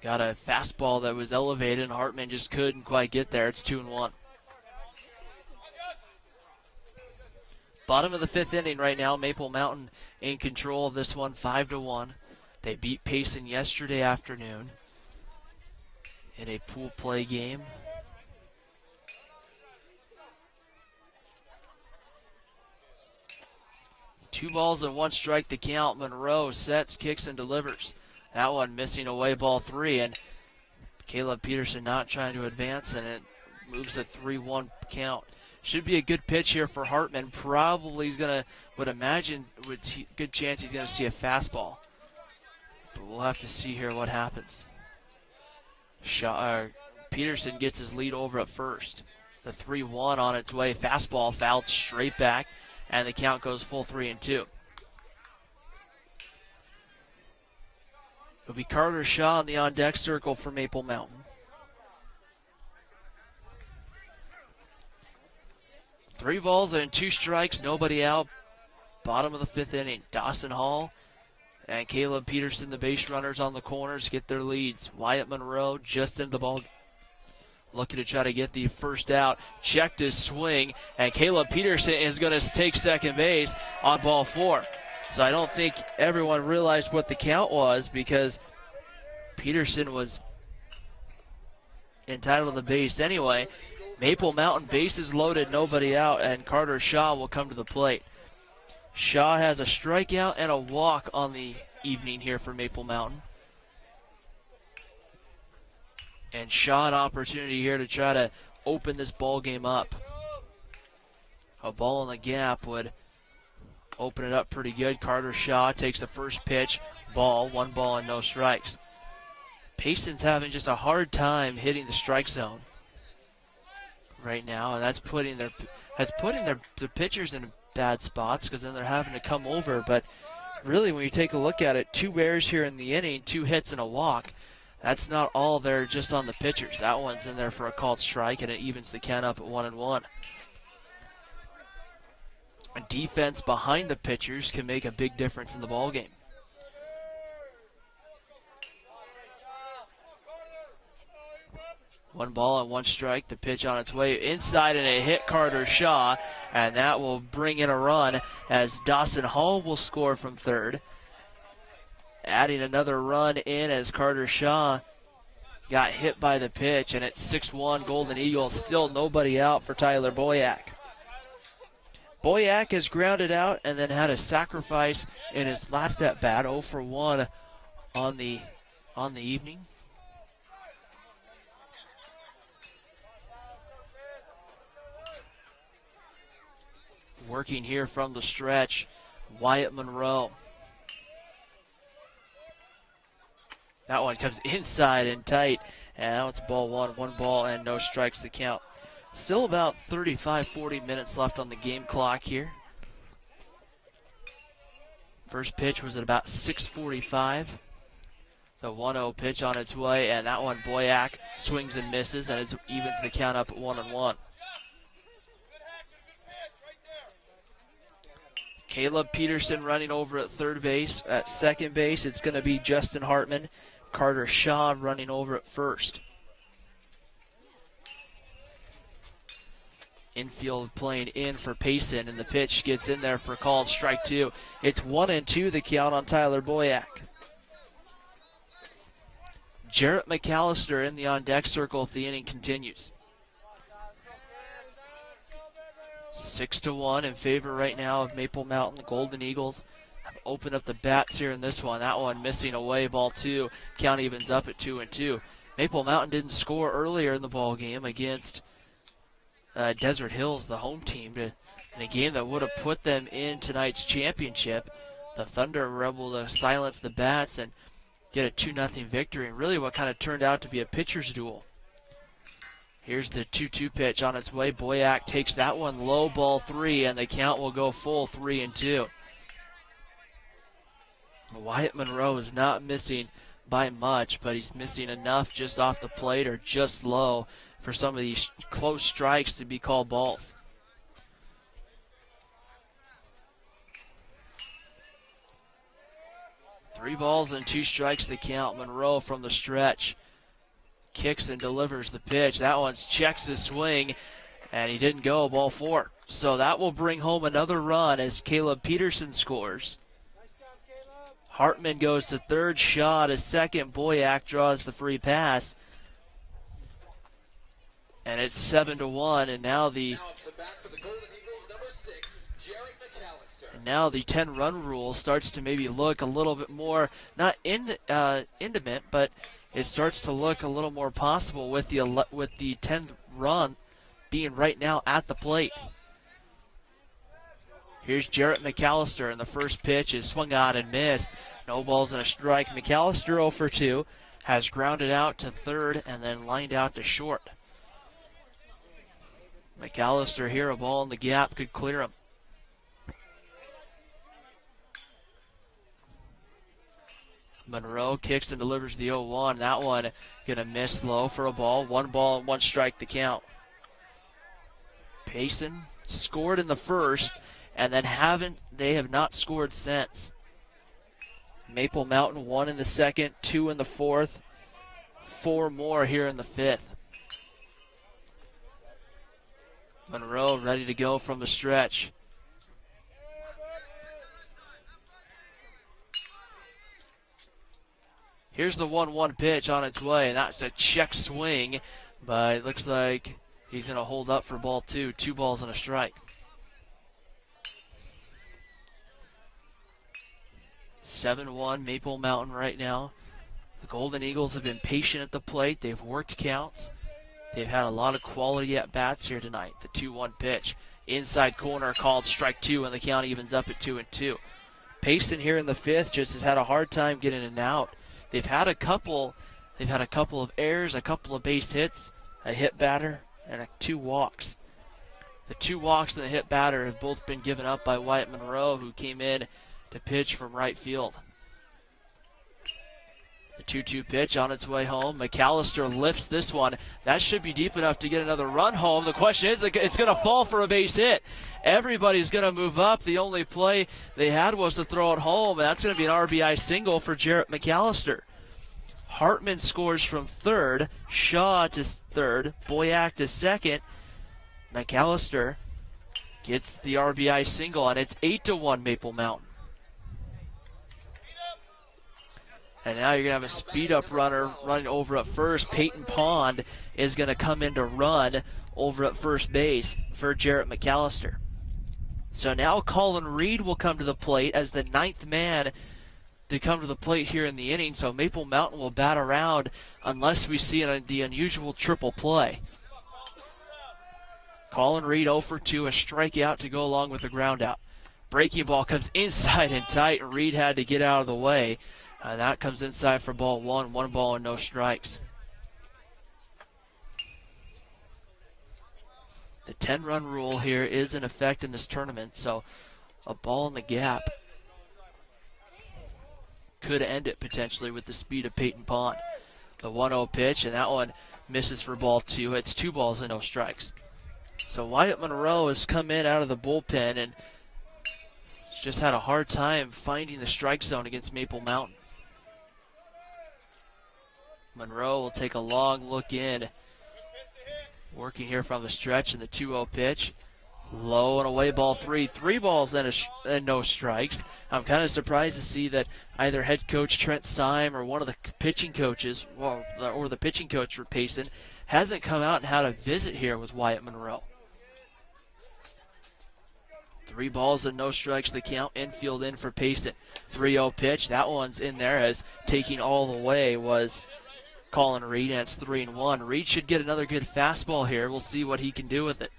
Got a fastball that was elevated, and Hartman just couldn't quite get there. It's 2-1. Bottom of the 5th inning right now. Maple Mountain in control of this one, 5-1. They beat Payson yesterday afternoon in a pool play game. Two balls and 1 strike to count. Monroe sets, kicks, and delivers. That one missing away, ball 3, and Caleb Peterson not trying to advance, and it moves a 3-1 count. Should be a good pitch here for Hartman. Probably he's going to, would imagine, good chance he's going to see a fastball. But we'll have to see here what happens. Peterson gets his lead over at first. The 3-1 on its way. Fastball fouled straight back, and the count goes full 3-2. It'll be Carter Shaw in the on-deck circle for Maple Mountain. 3 balls and 2 strikes, nobody out. Bottom of the 5th inning. Dawson Hall and Caleb Peterson, the base runners on the corners, get their leads. Wyatt Monroe just into the ball, looking to try to get the first out. Checked his swing, and Caleb Peterson is going to take second base on ball 4. So I don't think everyone realized what the count was, because Peterson was entitled to the base anyway. Maple Mountain bases loaded, nobody out, and Carter Shaw will come to the plate. Shaw has a strikeout and a walk on the evening here for Maple Mountain. And Shaw an opportunity here to try to open this ball game up. A ball in the gap would open it up pretty good. Carter Shaw takes the first pitch, ball, 1 ball and no strikes. Payson's having just a hard time hitting the strike zone right now, and that's putting their pitchers in bad spots, because then they're having to come over. But really, when you take a look at it, 2 errors here in the inning, 2 hits and a walk. That's not all there just on the pitchers. That one's in there for a called strike, and it evens the count up at 1-1. A defense behind the pitchers can make a big difference in the ball game. One ball and 1 strike. The pitch on its way inside, and it hit Carter Shaw, and that will bring in a run as Dawson Hall will score from third. Adding another run in as Carter Shaw got hit by the pitch, and it's 6-1 Golden Eagles. Still nobody out for Tyler Boyack. Boyack has grounded out and then had a sacrifice in his last at bat, 0 for 1 on the evening. Working here from the stretch, Wyatt Monroe. That one comes inside and tight, and now it's ball one. 1 ball and no strikes to count. Still about 35-40 minutes left on the game clock here. First pitch was at about 6:45. The 1-0 pitch on its way, and that one Boyack swings and misses, and it evens the count up at 1-1. Caleb Peterson running over at third base. At second base, it's going to be Justin Hartman. Carter Shaw running over at first. Infield playing in for Payson, and the pitch gets in there for called strike 2. It's 1-2 the count on Tyler Boyack. Jarrett McAllister in the on-deck circle if the inning continues. 6-1 in favor right now of Maple Mountain. The Golden Eagles have opened up the bats here in this one. That one missing away, ball 2. Count evens up at 2-2. Maple Mountain didn't score earlier in the ball game against Desert Hills, the home team, in a game that would have put them in tonight's championship. The Thunder were able to silence the bats and get a 2-0 victory, and really what kind of turned out to be a pitcher's duel. Here's the 2-2 pitch on its way. Boyack takes that one low, ball 3, and the count will go full 3-2. Wyatt Monroe is not missing by much, but he's missing enough just off the plate or just low for some of these close strikes to be called balls. Three balls and 2 strikes the count. Monroe from the stretch kicks and delivers the pitch. That one's checks his swing, and he didn't go, ball 4. So that will bring home another run as Caleb Peterson scores. Hartman goes to third, Shaw to second. Boyack draws the free pass. And it's 7-1, and now the now the 10-run rule starts to maybe look a little bit more, not intimate, but it starts to look a little more possible with the 10th run being right now at the plate. Here's Jarrett McAllister, and the first pitch is swung on and missed. No balls and a strike. McAllister 0 for 2, has grounded out to third and then lined out to short. McAllister here, a ball in the gap, could clear him. Monroe kicks and delivers the 0-1. That one going to miss low for a ball. 1 ball and 1 strike to count. Payson scored in the first, and then they have not scored since. Maple Mountain 1 in the second, 2 in the fourth, 4 more here in the fifth. Monroe ready to go from the stretch. Here's the 1-1 pitch on its way, and that's a check swing, but it looks like he's going to hold up for ball 2. 2 balls and a strike. 7-1 Maple Mountain right now. The Golden Eagles have been patient at the plate. They've worked counts. They've had a lot of quality at-bats here tonight. The 2-1 pitch. Inside corner called strike 2, and the count evens up at 2-2. Payson here in the fifth just has had a hard time getting an out. They've had a couple of errors, a couple of base hits, a hit batter, and 2 walks. The 2 walks and the hit batter have both been given up by Wyatt Monroe, who came in to pitch from right field. The 2-2 pitch on its way home. McAllister lifts this one. That should be deep enough to get another run home. The question is, it's going to fall for a base hit. Everybody's going to move up. The only play they had was to throw it home, and that's going to be an RBI single for Jarrett McAllister. Hartman scores from third. Shaw to third. Boyack to second. McAllister gets the RBI single, and it's 8-1 Maple Mountain. And now you're going to have a speed-up runner running over at first. Peyton Pond is going to come in to run over at first base for Jarrett McAllister. So now Colin Reed will come to the plate as the 9th man to come to the plate here in the inning. So Maple Mountain will bat around unless we see the unusual triple play. Colin Reed 0 for 2, a strikeout to go along with the ground out. Breaking ball comes inside and tight. Reed had to get out of the way. That comes inside for ball 1. 1 ball and no strikes. The 10-run rule here is in effect in this tournament, so a ball in the gap could end it potentially with the speed of Peyton Pond. The 1-0 pitch, and that one misses for ball 2. It's 2 balls and no strikes. So Wyatt Monroe has come in out of the bullpen and just had a hard time finding the strike zone against Maple Mountain. Monroe will take a long look in. Working here from the stretch in the 2-0 pitch. Low and away, ball 3. 3 balls and no strikes. I'm kind of surprised to see that either head coach Trent Syme or one of the pitching coaches, or the pitching coach for Payson, hasn't come out and had a visit here with Wyatt Monroe. 3 balls and no strikes, the count. Infield in for Payson. 3-0 pitch. That one's in there as taking all the way was Colin Reed, and it's 3-1. Reed should get another good fastball here. We'll see what he can do with it.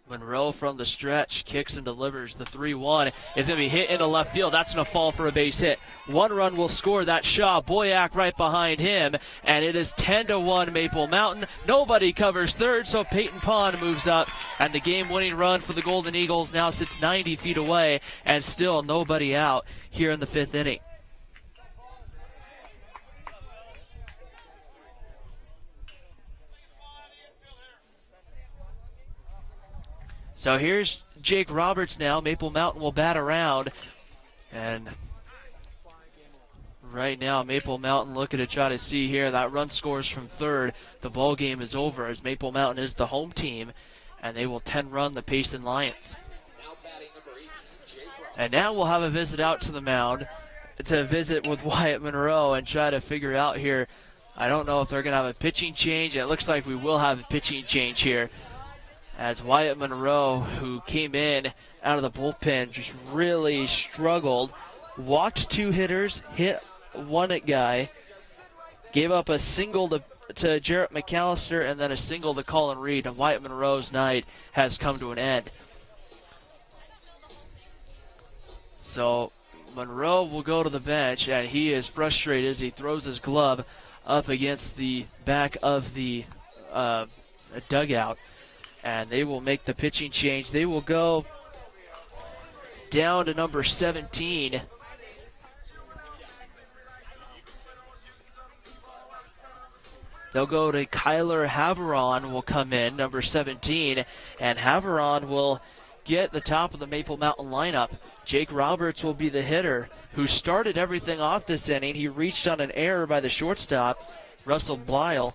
Monroe from the stretch kicks and delivers. The 3-1 is going to be hit into left field. That's going to fall for a base hit. 1 run will score. That Shaw. Boyack right behind him, and it is 10-1 Maple Mountain. Nobody covers third, so Peyton Pond moves up, and the game-winning run for the Golden Eagles now sits 90 feet away, and still nobody out here in the 5th inning. So here's Jake Roberts now. Maple Mountain will bat around. And right now, Maple Mountain looking to try to see here. That run scores from third. The ball game is over as Maple Mountain is the home team. And they will 10-run the Payson Lions. And now we'll have a visit out to the mound to visit with Wyatt Monroe and try to figure out here. I don't know if they're going to have a pitching change. It looks like we will have a pitching change here, as Wyatt Monroe, who came in out of the bullpen, just really struggled. Walked 2 hitters, hit 1 guy, gave up a single to Jarrett McAllister, and then a single to Colin Reed. And Wyatt Monroe's night has come to an end. So Monroe will go to the bench, and he is frustrated as he throws his glove up against the back of the dugout. And they will make the pitching change. They will go down to number 17. They'll go to Kyler Haveron will come in, number 17. And Haveron will get the top of the Maple Mountain lineup. Jake Roberts will be the hitter who started everything off this inning. He reached on an error by the shortstop, Russell Blyle.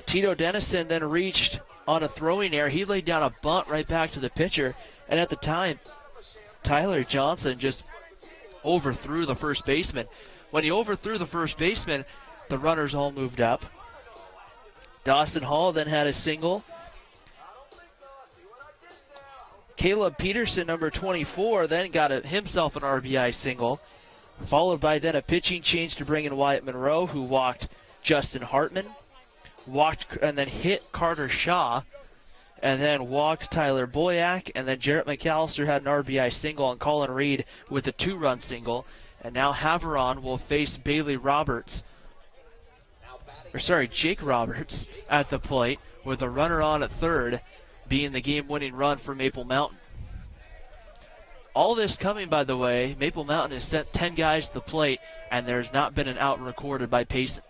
Tito Dennison then reached on a throwing error. He laid down a bunt right back to the pitcher. And at the time, Tyler Johnson just overthrew the first baseman. When he overthrew the first baseman, the runners all moved up. Dawson Hall then had a single. Caleb Peterson, number 24, then got himself an RBI single, followed by then a pitching change to bring in Wyatt Monroe, who walked Justin Hartman, walked and then hit Carter Shaw, and then walked Tyler Boyack, and then Jarrett McAllister had an RBI single, and Colin Reed with a 2-run single. And now Haveron will face Jake Roberts at the plate, with a runner on at third, being the game-winning run for Maple Mountain. All this coming, by the way, Maple Mountain has sent 10 guys to the plate, and there's not been an out recorded by Payson.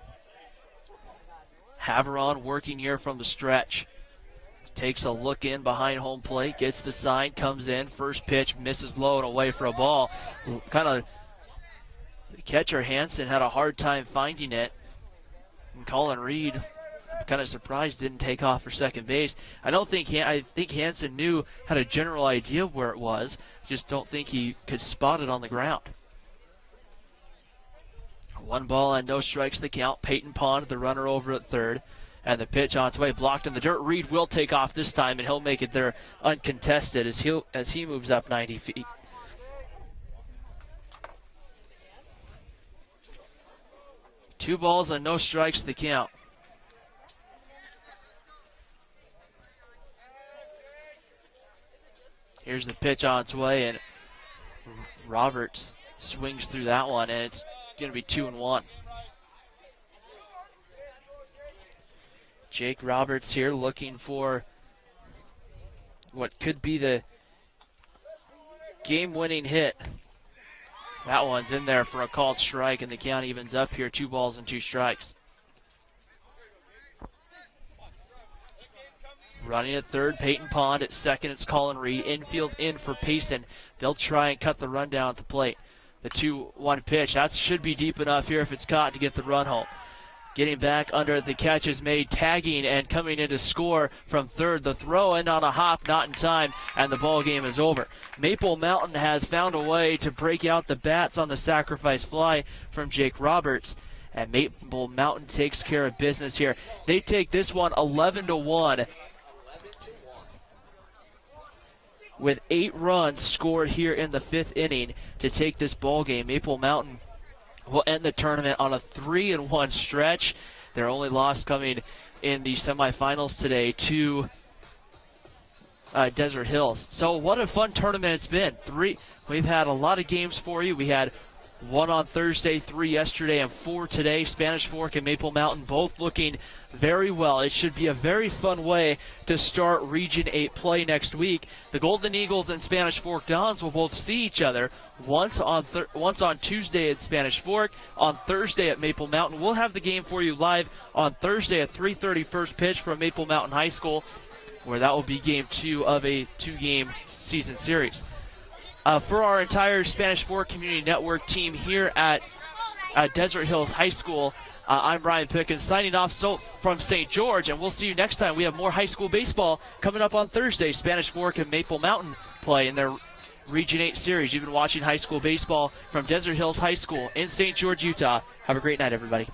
Haveron working here from the stretch. Takes a look in behind home plate, gets the sign, comes in, first pitch, misses low and away for a ball. The catcher Hansen had a hard time finding it. And Colin Reed, I'm kind of surprised, didn't take off for second base. I think Hansen knew, had a general idea of where it was. Just don't think he could spot it on the ground. 1 ball and no strikes the count. Peyton Pond, the runner over at third. And the pitch on its way, blocked in the dirt. Reed will take off this time, and he'll make it there uncontested as he moves up 90 feet. Two balls and no strikes to count. Here's the pitch on its way, and Roberts swings through that one, and it's going to be 2-1. Jake Roberts here looking for what could be the game-winning hit. That one's in there for a called strike, and the count evens up here, 2 balls and 2 strikes. Running at third, Peyton Pond. At second, it's Colin Reed. Infield in for Payson. They'll try and cut the run down at the plate. The 2-1 pitch. That should be deep enough here if it's caught to get the run home. Getting back under the catch is made, tagging and coming in to score from third. The throw in on a hop, not in time, and the ball game is over. Maple Mountain has found a way to break out the bats on the sacrifice fly from Jake Roberts, and Maple Mountain takes care of business here. They take this one 11-1. With 8 runs scored here in the 5th inning to take this ball game. Maple Mountain will end the tournament on a 3-1 stretch. Their only loss coming in the semifinals today to Desert Hills. So what a fun tournament it's been. We've had a lot of games for you. We had 1 on Thursday, 3 yesterday, and 4 today. Spanish Fork and Maple Mountain both looking very well. It should be a very fun way to start Region 8 play next week. The Golden Eagles and Spanish Fork Dons will both see each other once on Tuesday at Spanish Fork, on Thursday at Maple Mountain. We'll have the game for you live on Thursday at 3:30 first pitch from Maple Mountain High School, where that will be game 2 of a 2-game season series. For our entire Spanish Fork Community Network team here at Desert Hills High School, I'm Brian Pickens signing off from St. George, and we'll see you next time. We have more high school baseball coming up on Thursday. Spanish Fork and Maple Mountain play in their Region 8 series. You've been watching high school baseball from Desert Hills High School in St. George, Utah. Have a great night, everybody.